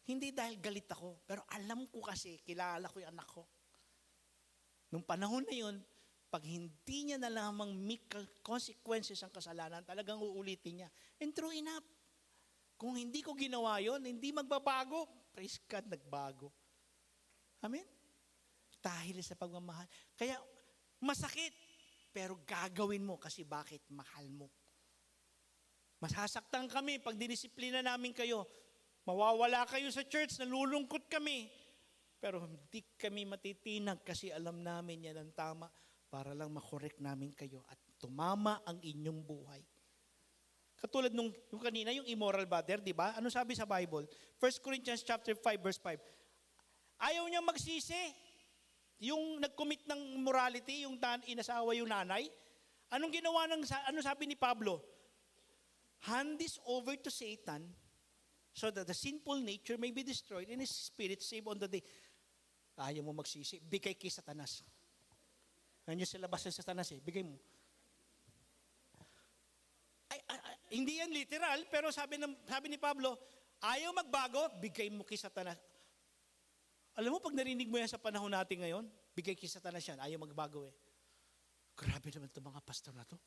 Hindi dahil galit ako, pero alam ko kasi, kilala ko yung anak ko. Nung panahon na yun, pag hindi niya na lamang make consequences ang kasalanan, talagang uulitin niya. And true enough, kung hindi ko ginawa yun, hindi magbabago. Praise God, nagbago. Amen? Dahil sa pagmamahal. Kaya, masakit, pero gagawin mo kasi bakit? Mahal mo. Masasaktan kami pag dinisiplina namin kayo. Mawawala kayo sa church, nalulungkot kami. Pero hindi kami matitinag kasi alam namin yan ang tama para lang makorek namin kayo at tumama ang inyong buhay. Katulad yung kanina, yung immoral brother, di ba? Ano sabi sa Bible? 1 Corinthians chapter 5, verse 5. Ayaw niya magsisi. Yung nag-commit ng immorality, yung inasawa yung nanay. Anong ginawa ano sabi ni Pablo? Hand this over to Satan so that the sinful nature may be destroyed and his spirit saved on the day. Ayaw mo magsisi, bigay kay Satanas. Nandiyo sa labas ng Satanas eh, bigay mo. Hindi yan literal, pero sabi ni Pablo, ayaw magbago, bigay mo kay Satanas. Alam mo, pag narinig mo yan sa panahon natin ngayon, bigay kay Satanas yan, ayaw magbago eh. Grabe naman itong mga pastor na to.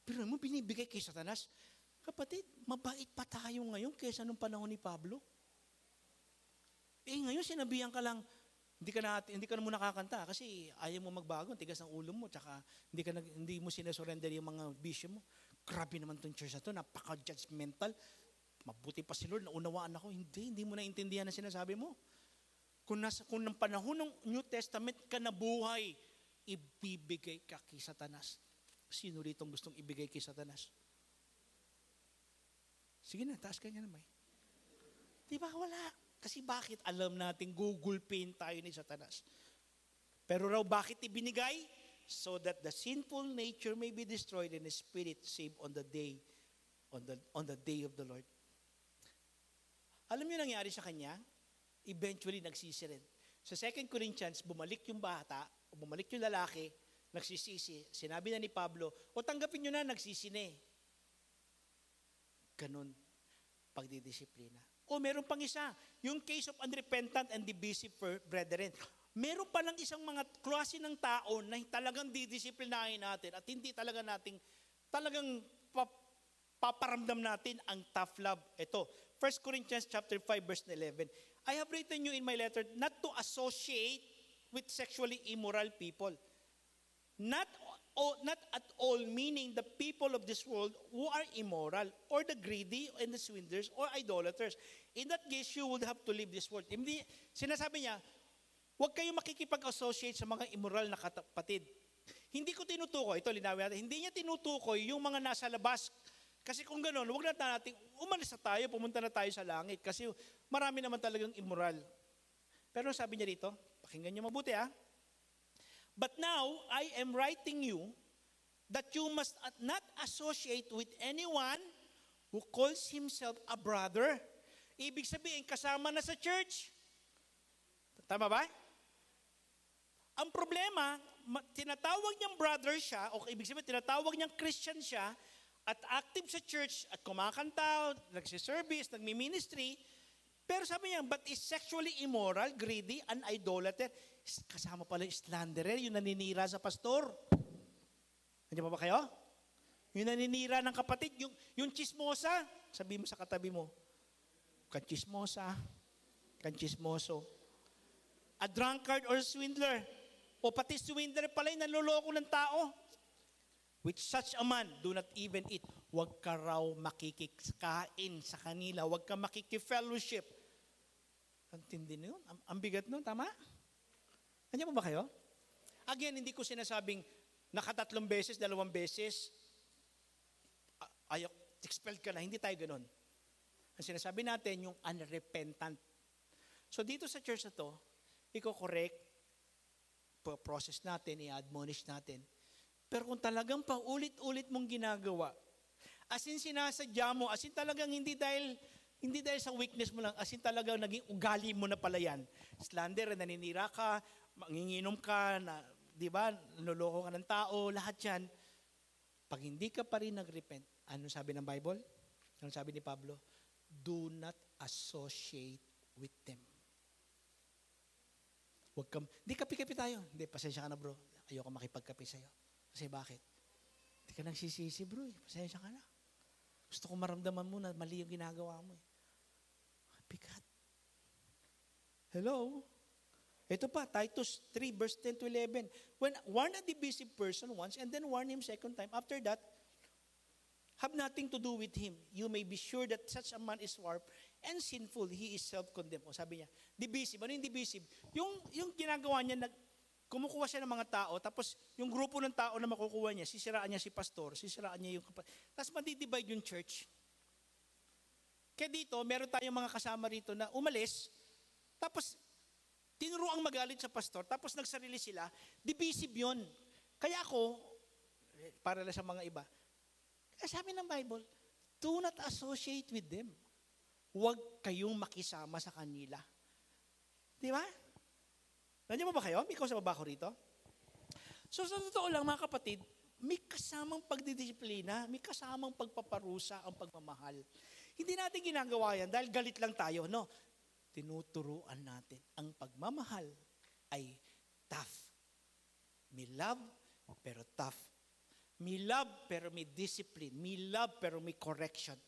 Pero mo, binibigay kay Satanas. Kapatid, mabait pa tayo ngayon kaysa nung panahon ni Pablo. Ngayon sinabihan ka lang, hindi ka na muna kakanta kasi ayaw mo magbago, tigas ang ulo mo, tsaka hindi mo sinesurrender yung mga bisyo mo. Grabe naman itong church na to, napaka-judgmental. Mabuti pa si Lord, naunawaan ako. Hindi mo naintindihan ang sinasabi mo. Kung ng panahon ng New Testament ka nabuhay, ibibigay ka kay Satanas. Sino rito gustong ibigay kay Satanas? Sige na, taas ka niya naman. Di ba? Wala. Kasi bakit? Alam natin, gugulpin tayo ni Satanas. Pero raw, bakit ibinigay? So that the sinful nature may be destroyed and the spirit saved on the day of the Lord. Alam niyo nangyari sa kanya? Eventually, nagsisi rin. Sa 2 Corinthians, bumalik yung bata, o bumalik yung lalaki, nagsisisi. Sinabi na ni Pablo, o tanggapin nyo na, nagsisi na eh. Ganun, pagdidisiplina. O meron pang isa, yung case of unrepentant and divisive brethren. Meron pa lang isang mga klase ng tao na talagang didisiplinahin natin at hindi talagang paparamdam natin ang tough love. Ito, 1 Corinthians chapter 5 verse 11. I have written you in my letter not to associate with sexually immoral people. Not at all meaning the people of this world who are immoral or the greedy and the swindlers or idolaters. In that case, you would have to leave this world. Hindi, sinasabi niya, huwag kayong makikipag-associate sa mga immoral na kapatid. Hindi ko tinutukoy, ito linawin natin, hindi niya tinutukoy yung mga nasa labas. Kasi kung gano'n, huwag natin umalis na tayo, pumunta na tayo sa langit. Kasi marami naman talagang immoral. Pero sabi niya dito, pakinggan niyo mabuti But now, I am writing you that you must not associate with anyone who calls himself a brother. Ibig sabihin, kasama na sa church. Tama ba? Ang problema, tinatawag niyang brother siya, o ibig sabihin, tinatawag niyang Christian siya, at active sa church, at kumakanta, nagsiservice, nagmi-ministry, pero sabi niya, but is sexually immoral, greedy, an idolater. Kasama pala yung slanderer, yung naninira sa pastor. Nandiyan pa ba kayo? Yung naninira ng kapatid, yung chismosa. Sabi mo sa katabi mo, kan chismosa, kan chismoso. A drunkard or swindler. O pati swindler pala yung nanloloko ng tao. With such a man, do not even eat. Huwag ka raw makikikain sa kanila. Huwag ka makikifellowship. Ang tindi na yun. Ang bigat nun, tama? Nandiyan mo ba kayo? Again, hindi ko sinasabing 3 beses, 2 beses, expelled ka na. Hindi tayo ganun. Ang sinasabi natin, yung unrepentant. So dito sa church na to, i-correct, process natin, i-admonish natin. Pero kung talagang paulit-ulit mong ginagawa, as in sinasadya mo, as in talagang hindi dahil sa weakness mo lang, as in talagang naging ugali mo na pala yan. Slander, naninira ka, manginginom ka, na, di ba, naloloko ka ng tao, lahat yan. Pag hindi ka pa rin nag-repent, ano sabi ng Bible? Ano sabi ni Pablo? Do not associate with them. Huwag kang, di kapi-kapi tayo. Hindi, pasensya ka na bro. Ayoko makipagkapi sa'yo. Kasi bakit? Hindi ka nagsisisi bro eh. Pasensya ka na. Gusto ko maramdaman mo na mali yung ginagawa mo eh. Bigat. Hello? Ito pa, Titus 3 verse 10 to 11. When warn a divisive person once and then warn him second time. After that, have nothing to do with him. You may be sure that such a man is warped and sinful. He is self-condemned. O sabi niya, divisive. Ano yung divisive? Yung ginagawa niya, kumukuha siya ng mga tao, tapos yung grupo ng tao na makukuha niya, sisiraan niya si pastor, sisiraan niya yung kapatid. Tapos madidivide yung church. Kaya dito, meron tayong mga kasama rito na umalis, tapos tinuruang magalit sa pastor, tapos nagsarili sila, divisive yun. Kaya ako, para lang sa mga iba, sabi ng Bible, do not associate with them. Huwag kayong makisama sa kanila. Di ba? Nandiyan mo ba kayo? May kausap ba ako rito? So sa totoo lang mga kapatid, may kasamang pagdidisiplina, may kasamang pagpaparusa ang pagmamahal. Hindi natin ginagawa yan dahil galit lang tayo. No, tinuturuan natin. Ang pagmamahal ay tough. May love, pero tough. May love, pero may discipline. May love, pero may correction.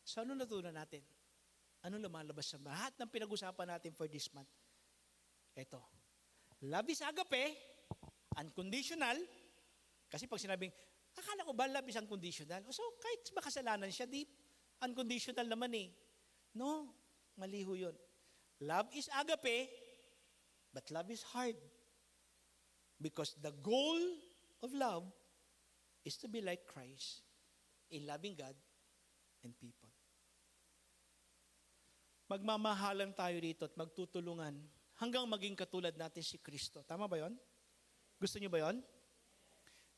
So ano natutunan natin? Ano lumalabas sa lahat ng pinag-usapan natin for this month? Ito. Love is agape, unconditional. Kasi pag sinabing, akala ko ba love is unconditional? So kahit makasalanan siya, di unconditional naman eh. No, mali ho yun. Love is agape, but love is hard. Because the goal of love is to be like Christ, a loving God and people. Magmamahalan tayo rito at magtutulungan hanggang maging katulad natin si Kristo. Tama ba yon? Gusto niyo ba yon?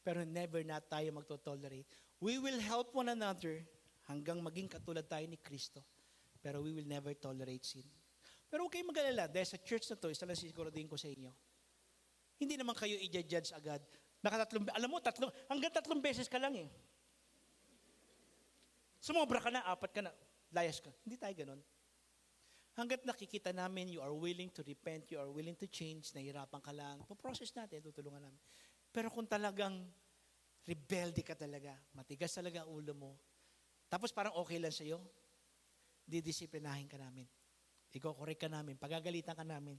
Pero never na tayo magtotolerate. We will help one another hanggang maging katulad tayo ni Kristo. Pero we will never tolerate sin. Pero huwag kayong mag-alala, dahil sa church na to, isa lang siguraduhin ko sa inyo. Hindi naman kayo i-judge agad. Alam mo, hanggang 3 beses ka lang eh. Sumobra ka na, 4 ka na, layas ka. Hindi tayo ganun. Hanggat nakikita namin, you are willing to repent, you are willing to change, nahihirapan ka lang, po-process natin, tutulungan namin. Pero kung talagang rebelde ka talaga, matigas talaga ang ulo mo, tapos parang okay lang sa'yo, didisiplinahin ka namin. Iko-correct ka namin, pagagalitan ka namin.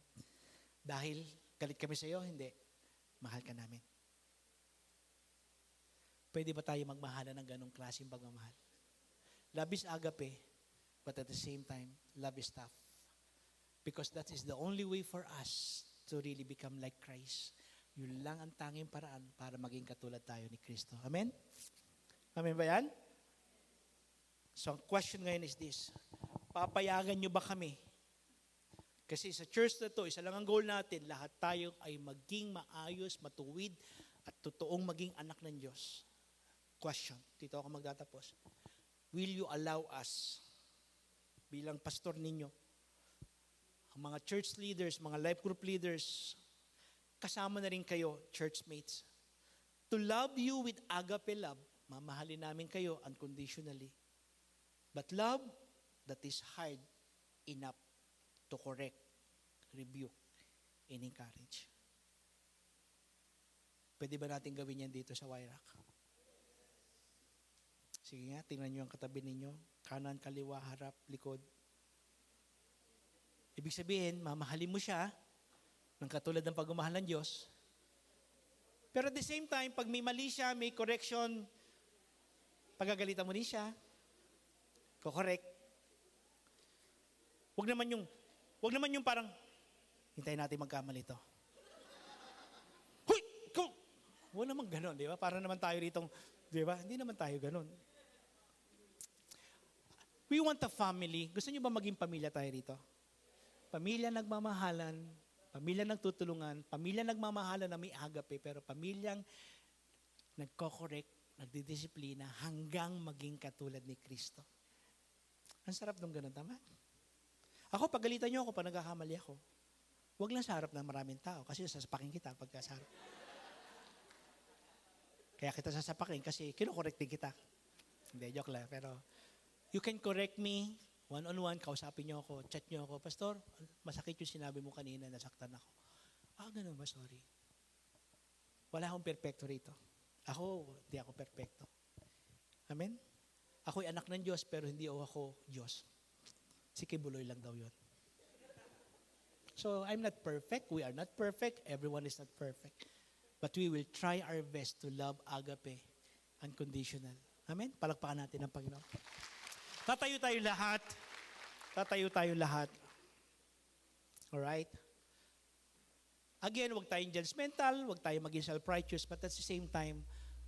Dahil galit kami sa'yo, hindi. Mahal ka namin. Pwede ba tayo magmahalan ng ganong klaseng pagmamahal? Love is agape, but at the same time, love is tough. Because that is the only way for us to really become like Christ. Yun lang ang tanging paraan para maging katulad tayo ni Kristo. Amen? Amen ba yan? So, ang question ngayon is this. Papayagan nyo ba kami? Kasi sa church na to, isa lang ang goal natin, lahat tayo ay maging maayos, matuwid, at totoong maging anak ng Diyos. Question. Dito ako magtatapos. Will you allow us, bilang pastor ninyo, ang mga church leaders, mga life group leaders, kasama na rin kayo, churchmates, to love you with agape love, mamahalin namin kayo unconditionally. But love that is hard enough to correct, rebuke, and encourage. Pwede ba natin gawin yan dito sa Wyrack? Sige nga, tingnan nyo ang katabi ninyo. Kanan, kaliwa, harap, likod. Ibig sabihin, mamahalin mo siya ng katulad ng pagmamahal ng Diyos. Pero at the same time, pag may mali siya, may correction, pagagalitan mo din siya, ko-correct. Huwag naman yung parang, hintayin natin magkamali ito. Huy! Ikaw! Huwag naman ganon, di ba? Para naman tayo rito, di ba? Hindi naman tayo ganon. We want a family. Gusto niyo ba maging pamilya tayo rito? pamilya nagmamahalan, pamilya nagtutulungan, pamilya nagmamahalan na may agape, pero pamilyang nagko-correct, nagdidisiplina hanggang maging katulad ni Kristo. Ang sarap nung ganun, tama? Ako, pagalitan niyo ako pag nagkakamali ako. Huwag lang sa harap ng maraming tao kasi sasapakin kita pagka sa harap. Kaya kita sasapakin kasi kinokorek din kita. Hindi, joke lang. Pero you can correct me one-on-one, kausapin niyo ako, chat niyo ako, Pastor, masakit yung sinabi mo kanina, nasaktan ako. Ganun ba? Sorry. Wala akong perpekto rito. Hindi ako perpekto. Amen? Ako'y anak ng Diyos, pero hindi ako Diyos. Si Kibuloy lang daw yun. So, I'm not perfect. We are not perfect. Everyone is not perfect. But we will try our best to love agape, unconditional. Amen? Palakpakan natin ang Panginoon. Tatayo tayo lahat. Tatayo tayo lahat. Alright? Again, huwag tayong judgmental, huwag tayong maging self-righteous, but at the same time,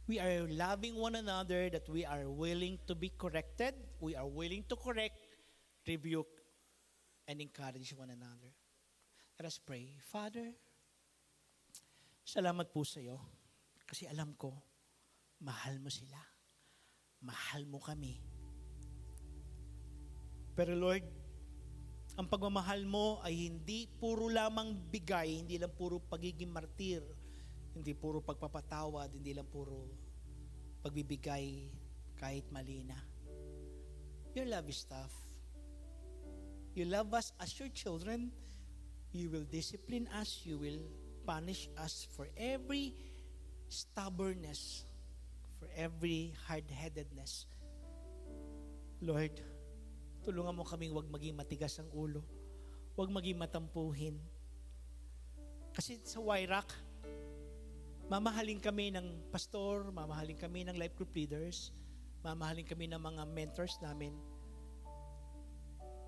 we are loving one another, that we are willing to be corrected, we are willing to correct, rebuke, and encourage one another. Let us pray. Father, salamat po sa iyo kasi alam ko, mahal mo sila. Mahal mo kami. Pero Lord, ang pagmamahal mo ay hindi puro lamang bigay, hindi lang puro pagiging martir, hindi puro pagpapatawad, hindi lang puro pagbibigay kahit mali na. Your love is tough. You love us as your children. You will discipline us. You will punish us for every stubbornness, for every hard-headedness. Lord, tulungan mo kaming huwag maging matigas ang ulo. Huwag maging matampuhin. Kasi sa YRAC, mamahalin kami ng pastor, mamahalin kami ng life group leaders, mamahalin kami ng mga mentors namin.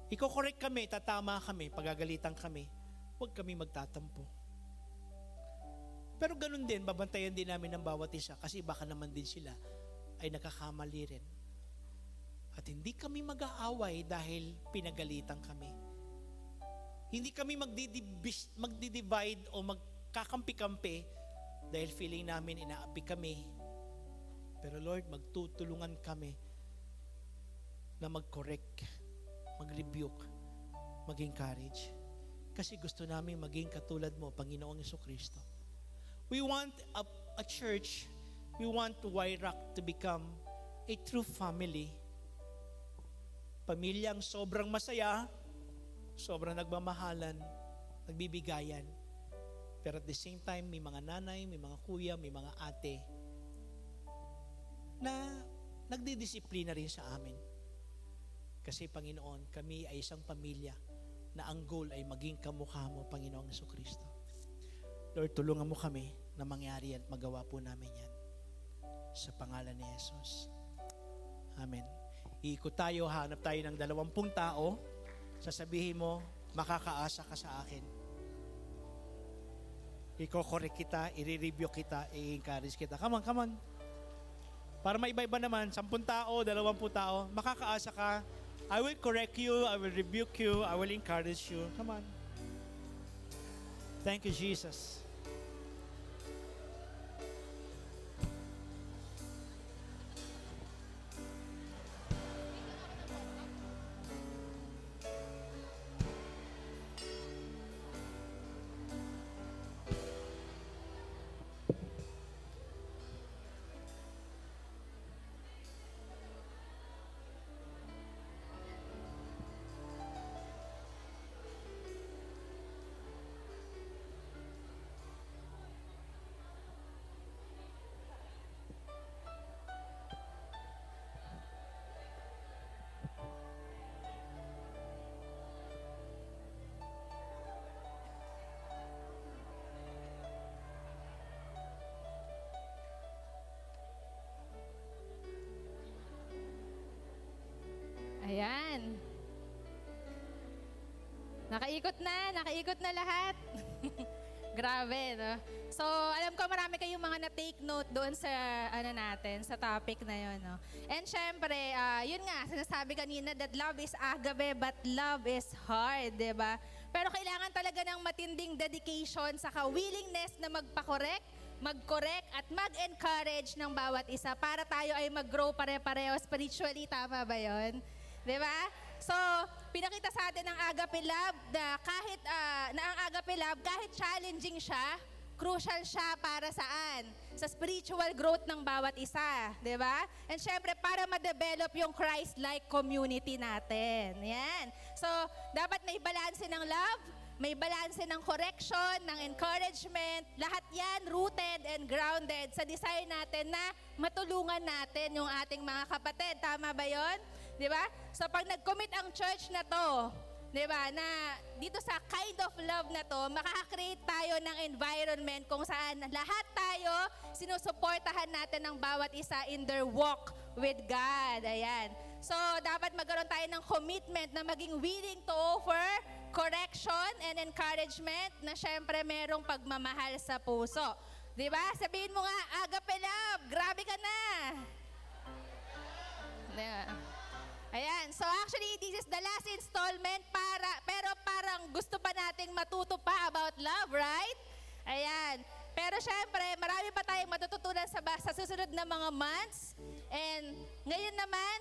Iko-correct kami, tatama kami, pagagalitan kami. Huwag kami magtatampo. Pero ganun din, babantayan din namin ng bawat isa kasi baka naman din sila ay nakakamali rin. At hindi kami mag-aaway dahil pinagalitan kami. Hindi kami magdi-divide o magkakampi-kampi dahil feeling namin inaapi kami. Pero Lord, magtutulungan kami na mag-correct, mag-rebuke, mag-encourage. Kasi gusto namin maging katulad mo, Panginoong Jesucristo. We want a church, we want YRAC to become a true family. Pamilyang sobrang masaya, sobrang nagmamahalan, nagbibigayan. Pero at the same time, may mga nanay, may mga kuya, may mga ate na nagdidisiplina rin sa amin. Kasi Panginoon, kami ay isang pamilya na ang goal ay maging kamukha mo, Panginoong Jesucristo. Lord, tulungan mo kami na mangyari at magawa po namin yan. Sa pangalan ni Jesus. Amen. Iikot tayo, hanap tayo ng 20 tao. Sasabihin mo, makakaasa ka sa akin. Iko-correct kita, i-review kita, i-encourage kita. Come on. Para maiba-iba naman, 10 tao, 20 tao, makakaasa ka. I will correct you, I will rebuke you, I will encourage you. Come on. Thank you, Jesus. Ayan. Nakaikot na lahat. Grabe, no? So, alam ko marami kayong mga na-take note doon sa, sa topic na yun, no? And syempre, yun nga, sinasabi kanina that love is agape, but love is hard, di ba? Pero kailangan talaga ng matinding dedication sa willingness na magpa-correct, mag-correct at mag-encourage ng bawat isa para tayo ay mag-grow pare-pareho spiritually. Tama ba yun? Di ba? So, pinakita sa atin ng Agape Love na ang Agape Love, kahit challenging siya, crucial siya para saan? Sa spiritual growth ng bawat isa. Di ba? And syempre, para ma-develop yung Christ-like community natin. Yan. So, dapat may balanse ng love, may balanse ng correction, ng encouragement, lahat yan rooted and grounded sa desire natin na matulungan natin yung ating mga kapatid. Tama ba yon? Di ba? So pag nag-commit ang church na to, di ba, na dito sa kind of love na to, makaka-create tayo ng environment kung saan lahat tayo sinusuportahan natin ng bawat isa in their walk with God. Ayan. So dapat magkaroon tayo ng commitment na maging willing to offer correction and encouragement na syempre merong pagmamahal sa puso. Di ba? Sabihin mo nga, Agape Love, grabe ka na. Yeah. Ayan. So actually, this is the last installment pero parang gusto pa nating matuto pa about love, right? Ayan. Pero syempre, marami pa tayong matututunan sa susunod na mga months. And ngayon naman,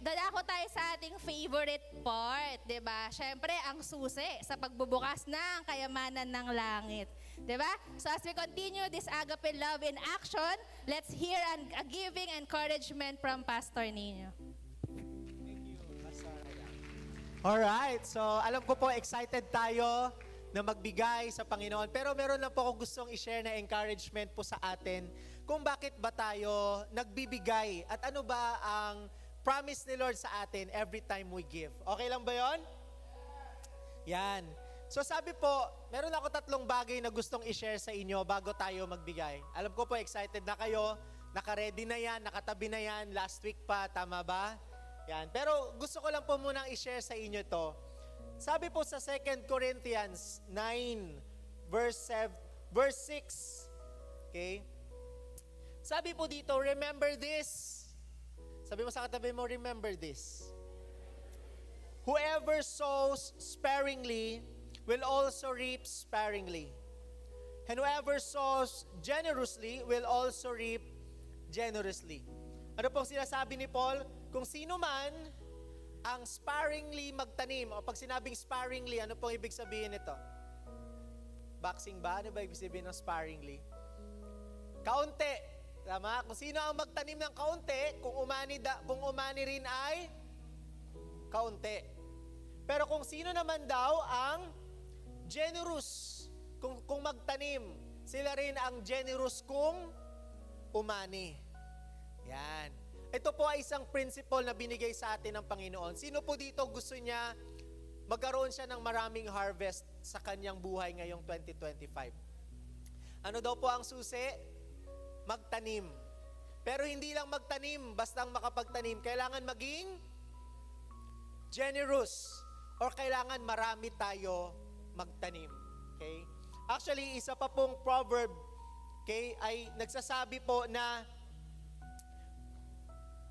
dadako tayo sa ating favorite part, di ba? Syempre, ang susi sa pagbubukas ng kayamanan ng langit. Di ba? So as we continue this Agape Love in action, let's hear a giving encouragement from Pastor Nino. Alright, so alam ko po excited tayo na magbigay sa Panginoon. Pero meron lang po akong gustong i-share na encouragement po sa atin kung bakit ba tayo nagbibigay at ano ba ang promise ni Lord sa atin every time we give. Okay lang ba yon? Yan. So sabi po, meron ako 3 bagay na gustong i-share sa inyo bago tayo magbigay. Alam ko po excited na kayo, naka-ready na yan, nakatabi na yan, last week pa, tama ba? Yan. Pero gusto ko lang po munang i-share sa inyo to. Sabi po sa 2 Corinthians 9, verse 6. Okay? Sabi po dito, remember this. Sabi mo sa katabi mo, remember this. Whoever sows sparingly will also reap sparingly. And whoever sows generously will also reap generously. Ano pong sinasabi ni Paul? Kung sino man ang sparingly magtanim, o pag sinabing sparingly, ano pong ibig sabihin nito? Boxing ba? Ano ba ibig sabihin ng sparingly? Kaunti. Tama? Kung sino ang magtanim ng kaunti, kung umani rin ay kaunti. Pero kung sino naman daw ang generous, kung magtanim, sila rin ang generous kung umani. Yan. Ito po ay isang principle na binigay sa atin ng Panginoon. Sino po dito gusto niya magkaroon siya ng maraming harvest sa kanyang buhay ngayong 2025? Ano daw po ang susi? Magtanim. Pero hindi lang magtanim, basta makapagtanim. Kailangan maging generous. Or kailangan marami tayo magtanim. Okay? Actually, isa pa pong proverb, okay, ay nagsasabi po na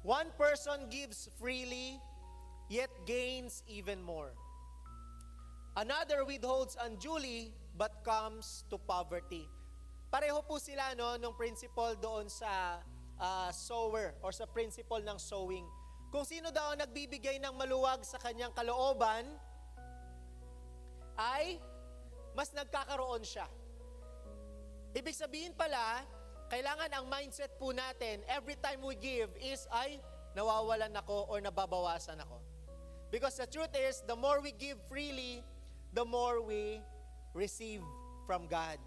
one person gives freely, yet gains even more. Another withholds unduly, but comes to poverty. Pareho po sila nung principle doon sa sower or sa principle ng sowing. Kung sino daw ang nagbibigay ng maluwag sa kanyang kalooban, ay mas nagkakaroon siya. Ibig sabihin pala, kailangan ang mindset po natin, every time we give is, ay, nawawalan ako or nababawasan ako. Because the truth is, the more we give freely, the more we receive from God.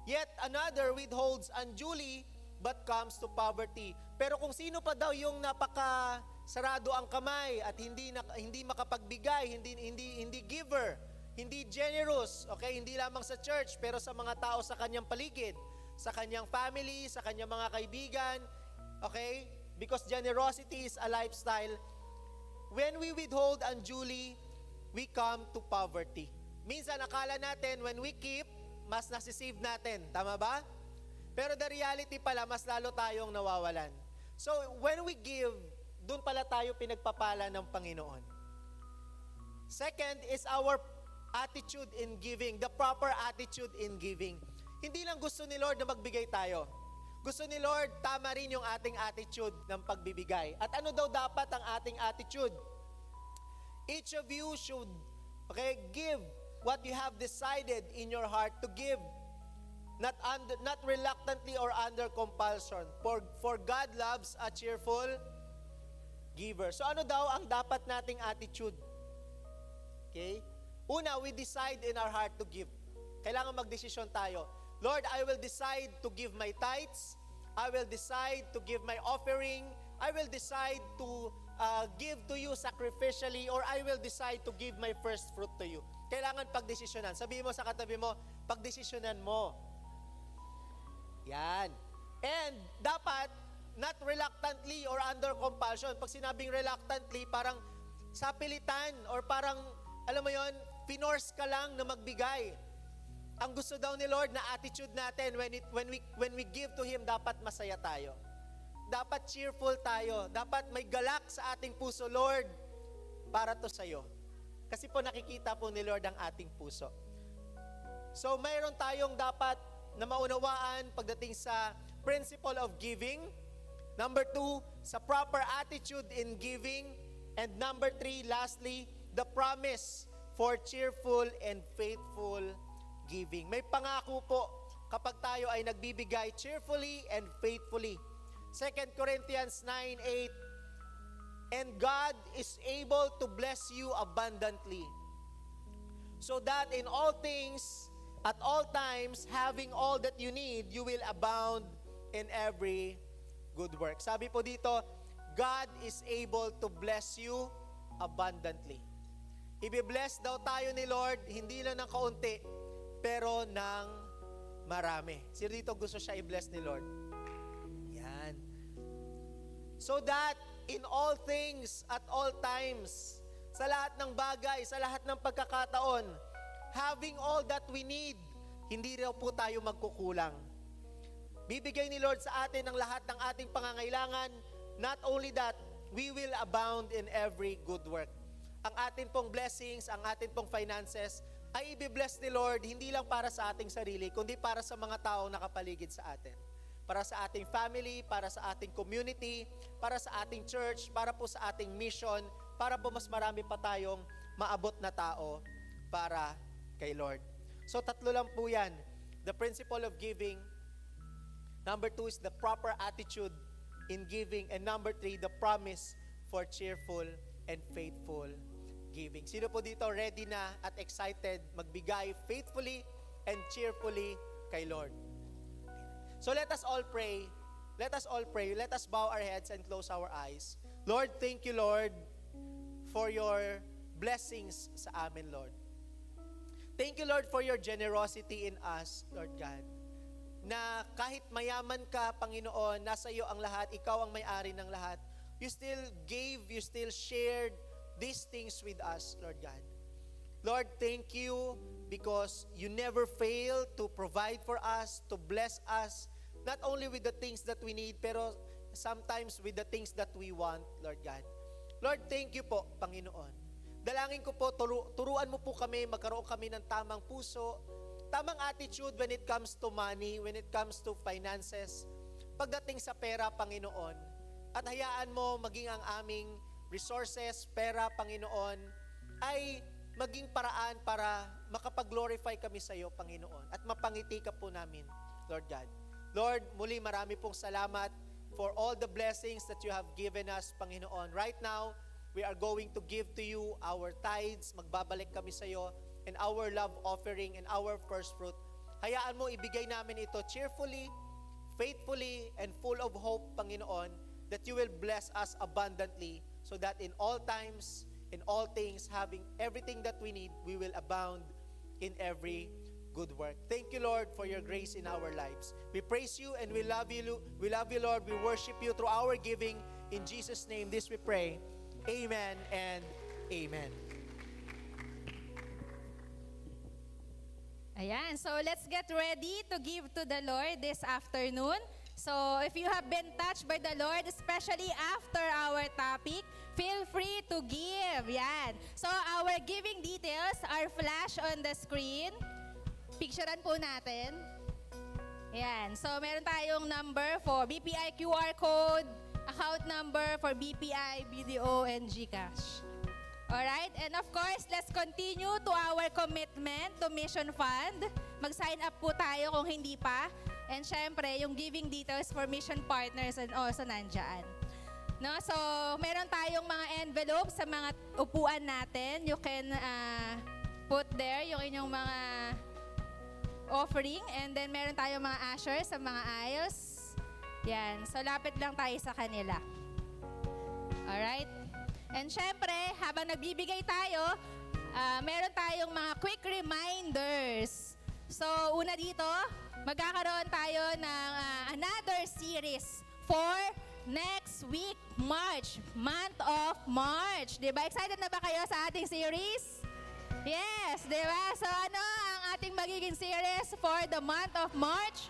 Yet another withholds unduly, but comes to poverty. Pero kung sino pa daw yung napaka-sarado ang kamay at hindi makapagbigay, hindi giver, hindi generous, okay, hindi lamang sa church, pero sa mga tao sa kanyang paligid, sa kanyang family, sa kanyang mga kaibigan, okay? Because generosity is a lifestyle. When we withhold unduly, we come to poverty. Minsan, akala natin, when we keep, mas nasisave natin. Tama ba? Pero the reality pala, mas lalo tayong nawawalan. So, when we give, dun pala tayo pinagpapala ng Panginoon. Second is our attitude in giving, the proper attitude in giving. Hindi lang gusto ni Lord na magbigay tayo. Gusto ni Lord, tama rin yung ating attitude ng pagbibigay. At ano daw dapat ang ating attitude? Each of you should, give what you have decided in your heart to give. Not reluctantly or under compulsion. For God loves a cheerful giver. So ano daw ang dapat nating attitude? Okay? Una, we decide in our heart to give. Kailangan magdesisyon tayo. Lord, I will decide to give my tithes. I will decide to give my offering. I will decide to give to you sacrificially, or I will decide to give my first fruit to you. Kailangan pagdesisyonan. Sabihin mo sa katabi mo, pagdesisyonan mo. Yan. And dapat, not reluctantly or under compulsion. Pag sinabing reluctantly, parang sapilitan or parang, alam mo yon, pinorse ka lang na magbigay. Ang gusto daw ni Lord na attitude natin when we give to Him, dapat masaya tayo. Dapat cheerful tayo. Dapat may galak sa ating puso, Lord, para to sa'yo. Kasi po nakikita po ni Lord ang ating puso. So mayroon tayong dapat na maunawaan pagdating sa principle of giving. Number 2, sa proper attitude in giving. And number 3, lastly, the promise for cheerful and faithful giving. May pangako po kapag tayo ay nagbibigay cheerfully and faithfully. 2 Corinthians 9:8, and God is able to bless you abundantly, so that in all things, at all times, having all that you need, you will abound in every good work. Sabi po dito, God is able to bless you abundantly. Ibi-bless daw tayo ni Lord, hindi lang ng kaunti, pero ng marami. Sino dito gusto siya i-bless ni Lord? Yan. So that in all things, at all times, sa lahat ng bagay, sa lahat ng pagkakataon, having all that we need, hindi raw po tayo magkukulang. Bibigay ni Lord sa atin ang lahat ng ating pangangailangan. Not only that, we will abound in every good work. Ang atin pong blessings, ang atin pong finances, ay i-bless ni Lord hindi lang para sa ating sarili, kundi para sa mga taong nakapaligid sa atin. Para sa ating family, para sa ating community, para sa ating church, para po sa ating mission, para po mas marami pa tayong maabot na tao para kay Lord. So 3 lang po yan. The principle of giving. Number 2 is the proper attitude in giving. And number 3, the promise for cheerful and faithful giving. Sino po dito ready na at excited magbigay faithfully and cheerfully kay Lord? So let us all pray. Let us all pray. Let us bow our heads and close our eyes. Lord, thank you, Lord, for your blessings sa amin, Lord. Thank you, Lord, for your generosity in us, Lord God. Na kahit mayaman ka, Panginoon, nasa iyo ang lahat, ikaw ang may-ari ng lahat. You still gave, you still shared these things with us, Lord God. Lord, thank you because you never fail to provide for us, to bless us, not only with the things that we need, pero sometimes with the things that we want, Lord God. Lord, thank you po, Panginoon. Dalangin ko po, turuan mo po kami, magkaroon kami ng tamang puso, tamang attitude when it comes to money, when it comes to finances, pagdating sa pera, Panginoon. At hayaan mo maging ang aming resources, pera, Panginoon, ay maging paraan para makapag-glorify kami sa iyo, Panginoon, at mapangiti ka po namin, Lord God. Lord, muli marami pong salamat for all the blessings that you have given us, Panginoon. Right now, we are going to give to you our tithes, magbabalik kami sa iyo, and our love offering and our first fruit. Hayaan mo ibigay namin ito cheerfully, faithfully, and full of hope, Panginoon, that you will bless us abundantly, so that in all times, in all things, having everything that we need, we will abound in every good work. Thank you, Lord, for your grace in our lives. We praise you and we love you. We love you, Lord. We worship you through our giving. In Jesus' name, this we pray. Amen and amen. Ayan, so let's get ready to give to the Lord this afternoon. So if you have been touched by the Lord, especially after our topic, feel free to give. Yan. So our giving details are flash on the screen. Picturean po natin. Yan. So meron tayong number for BPI QR code, account number for BPI, BDO, and GCash. Alright? And of course, let's continue to our commitment to Mission Fund. Mag-sign up po tayo kung hindi pa. And syempre, yung giving details for mission partners and also nandyan. No? So, meron tayong mga envelopes sa mga upuan natin. You can put there yung inyong mga offering. And then, meron tayong mga ushers sa mga aisles. Yan. So, lapit lang tayo sa kanila. Alright? And syempre, habang nagbibigay tayo, meron tayong mga quick reminders. So, una dito, magkakaroon tayo ng another series for next week, March, month of March. Diba? Excited na ba kayo sa ating series? Yes, diba? So, ano ang ating magiging series for the month of March?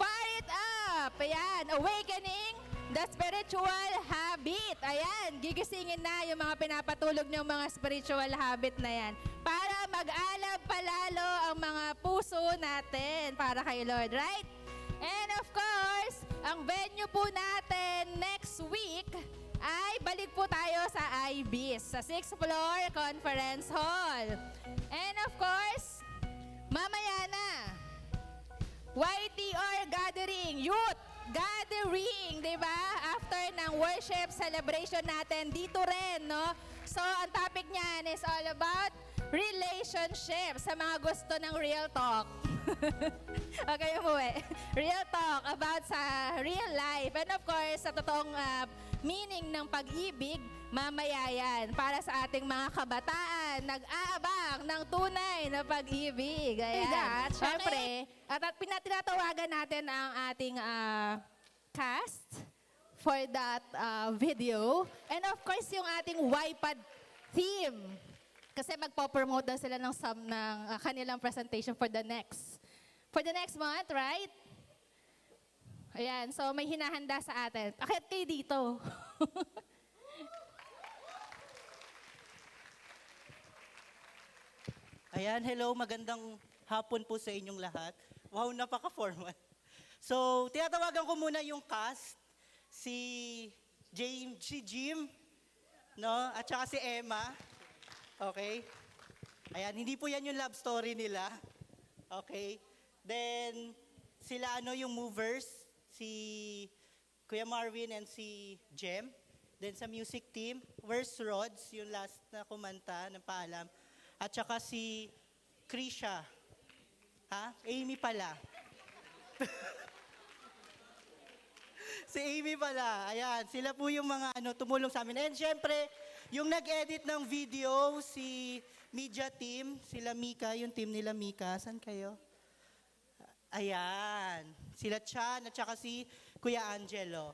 Fire it up! Ayan, Awakening the Spiritual Habit. Ayan, gigisingin na yung mga pinapatulog niyong mga spiritual habit na yan para mag-alab palalo ang mga puso natin para kay Lord, right? And of course, ang venue po natin next week ay balik po tayo sa IBIS, sa 6th floor Conference Hall. And of course, mamaya na, YTR Gathering, Youth Gathering, di ba? After ng worship celebration natin, dito rin, no? So, ang topic niyan is all about relationship sa mga gusto ng real talk. Okay, umuwi. Real talk about sa real life. And of course, sa totoong meaning ng pag-ibig, mamaya yan para sa ating mga kabataan, nag-aabang ng tunay na pag-ibig. Ayan. Siyempre, at tinatawagan natin ang ating cast for that video. And of course, yung ating YPAD theme. Kasi magpo-promote daw sila ng kanilang presentation for the next month, right? Ayan, so may hinahanda sa atin. Akit kayo dito. Ayan, hello, magandang hapon po sa inyong lahat. Wow, napaka-formal. So, tinatawagan ko muna yung cast, si Jim, no? At saka si Emma. Okay? Ayan, hindi po yan yung love story nila. Okay? Then, sila yung movers, si Kuya Marvin and si Jem. Then sa music team, where's Rods, yung last na kumanta ng paalam. At saka si Krisha. Amy pala. Si Amy pala. Ayan, sila po yung mga tumulong sa amin. And syempre, yung nag-edit ng video, si media team, sila Mika, yung team nila Mika. Saan kayo? Ayan. Sila Chan at saka si Kuya Angelo.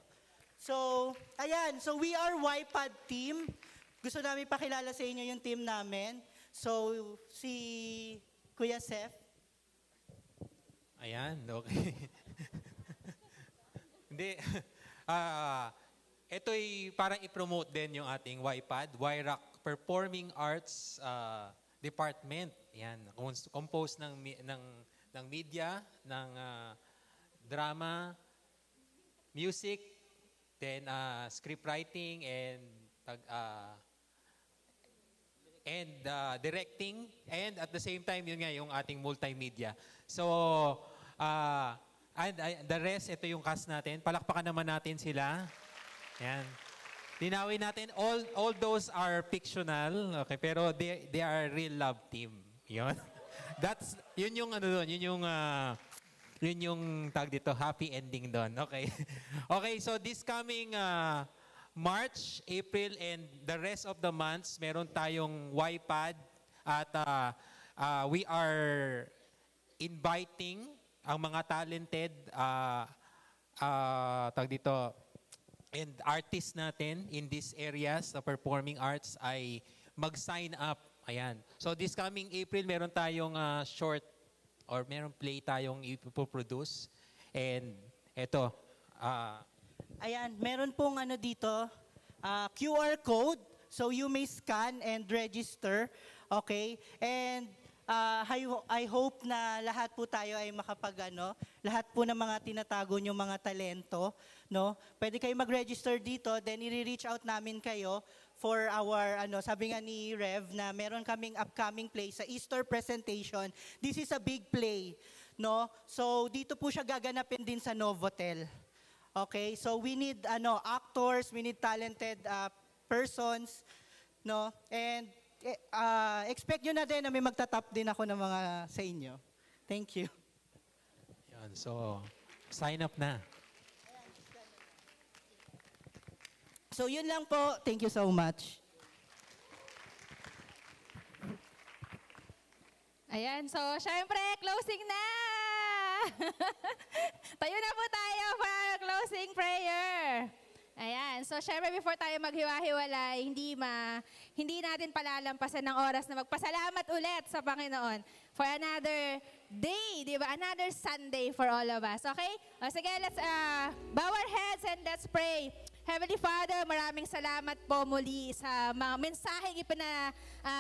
So, ayan. So, we are YPAD team. Gusto namin pakilala sa inyo yung team namin. So, si Kuya Seth. Ayan, okay. Hindi. Ito'y parang i-promote din yung ating YPAD, YROC Performing Arts Department. Yan, composed ng media, ng drama, music, then script writing and directing, and at the same time yun nga yung ating multimedia. So and the rest, ito yung cast natin. Palakpakan naman natin sila. Yan. Linawin natin, all those are fictional, okay, pero they are real love team. Yun. Yun yung yun yung tag dito, happy ending doon. Okay. Okay, so this coming March, April, and the rest of the months, meron tayong YPAD at we are inviting ang mga talented tag dito and artists natin in these areas of performing arts ay mag-sign up. Ayan. So this coming April, meron tayong short or meron play tayong ipoproduce. And eto, Ayan, meron pong dito, QR code. So you may scan and register. Okay? And I hope na lahat po tayo ay lahat po ng mga tinatago nyo mga talento, no? Pwede kayo mag-register dito, then i-reach out namin kayo for our, sabi nga ni Rev, na meron kaming upcoming play sa Easter presentation. This is a big play, no? So dito po siya gaganapin din sa Novotel. Okay? So we need actors, we need talented persons, no? And expect nyo na din na may magtatap din ako ng mga sa inyo. Thank you. Yan, so, sign up na. So yun lang po. Thank you so much. Ayan, so syempre, closing na! Tayo na po tayo for closing prayer. Ayan, so syempre before tayo maghiwa-hiwalay, hindi natin palalampasan ng oras na magpasalamat ulit sa Panginoon for another day, di ba? Another Sunday for all of us, okay? O sige, let's bow our heads and let's pray. Heavenly Father, maraming salamat po muli sa mga mensaheng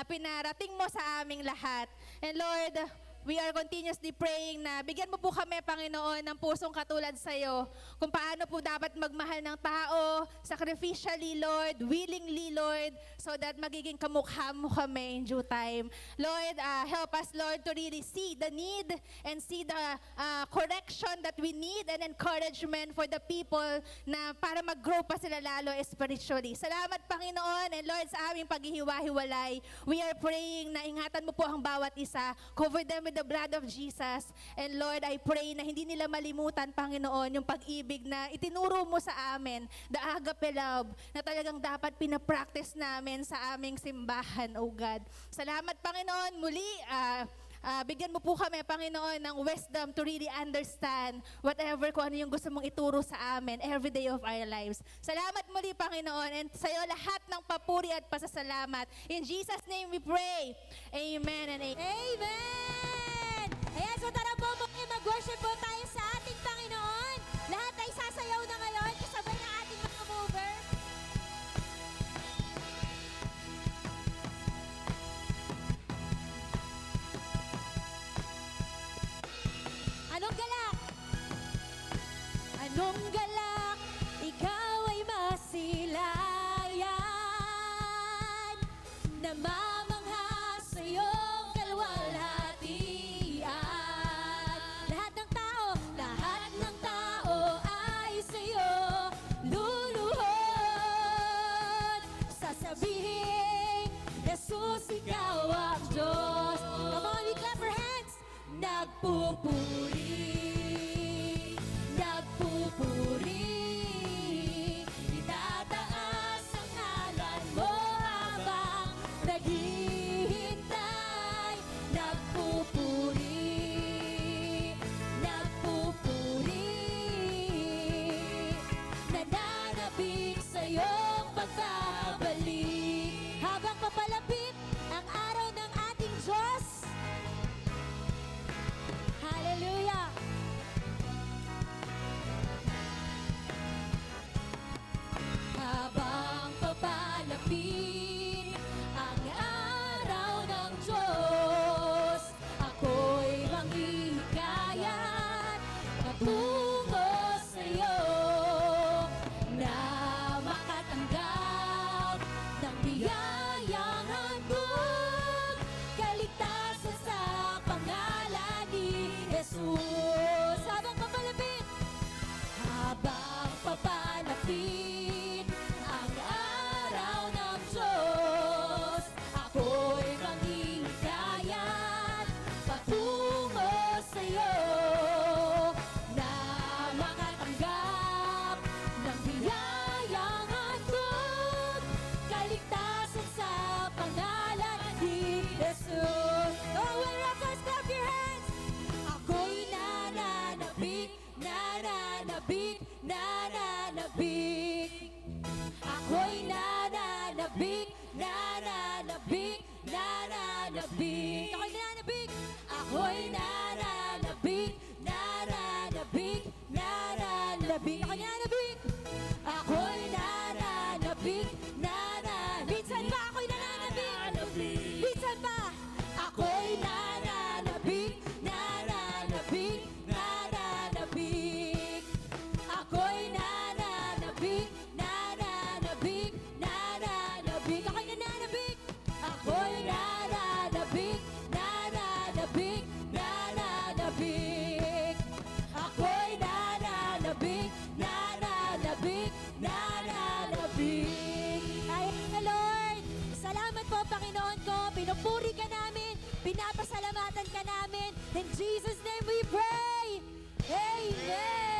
pinarating mo sa aming lahat. And Lord, we are continuously praying na bigyan mo po kami, Panginoon, ng pusong katulad sa iyo. Kung paano po dapat magmahal ng tao, sacrificially, Lord, willingly, Lord, so that magiging kamukha mo kami in due time. Lord, help us, Lord, to really see the need and see the correction that we need and encouragement for the people na para mag-grow pa sila lalo spiritually. Salamat, Panginoon, and Lord, sa aming paghihiwa-hiwalay, we are praying na ingatan mo po ang bawat isa. Cover them with the blood of Jesus. And Lord, I pray na hindi nila malimutan, Panginoon, yung pag-ibig na itinuro mo sa amin, the agape love, na talagang dapat pinapractice namin sa aming simbahan, O God. Salamat, Panginoon. Muli, bigyan mo po kami, Panginoon, ng wisdom to really understand whatever kung ano yung gusto mong ituro sa amin every day of our lives. Salamat muli, Panginoon, and sa iyo lahat ng papuri at pasasalamat. In Jesus' name we pray. Amen and amen. Amen! Ayan, so tara po muli, mag-worship po tayo sa ating Panginoon. Lahat ay sasayaw na ngayon kasabay ng ating mga mover. Anong galak? Anong galak? Ikaw ay masilayan. Namamangha sa iyong kalwalhatian. Lahat ng tao ay sa iyo luluhod. Sasabihin, Jesus, ikaw ang Diyos. Come on, we clap our hands. Nagpupuri, itataas ang ngalan mo habang naghihintay. Nagpupuri, nananabik sa iyong pagbabalik. Habang papalapit ang araw ng ating Diyos. Hallelujah! Habang papalapit ang araw ng Diyos, ako'y manghihikayat patungo sa iyo na makatanggap ng biyayang handog, kaligtasan sa pangalan ni Jesus. Habang papalapit ang araw ng Diyos, ako'y manghihikayat patungo sa iyo na makatanggap ng biyayang handog, kaligtasan sa pangalan ni Jesus. Oh, wherever, clap your hands. Ako'y nananabik. Ako'y nananabik. Ako'y nananabik. Ako'y nananabik. pinupuri ka namin, pinapasalamatan ka namin. In Jesus' name we pray! Amen!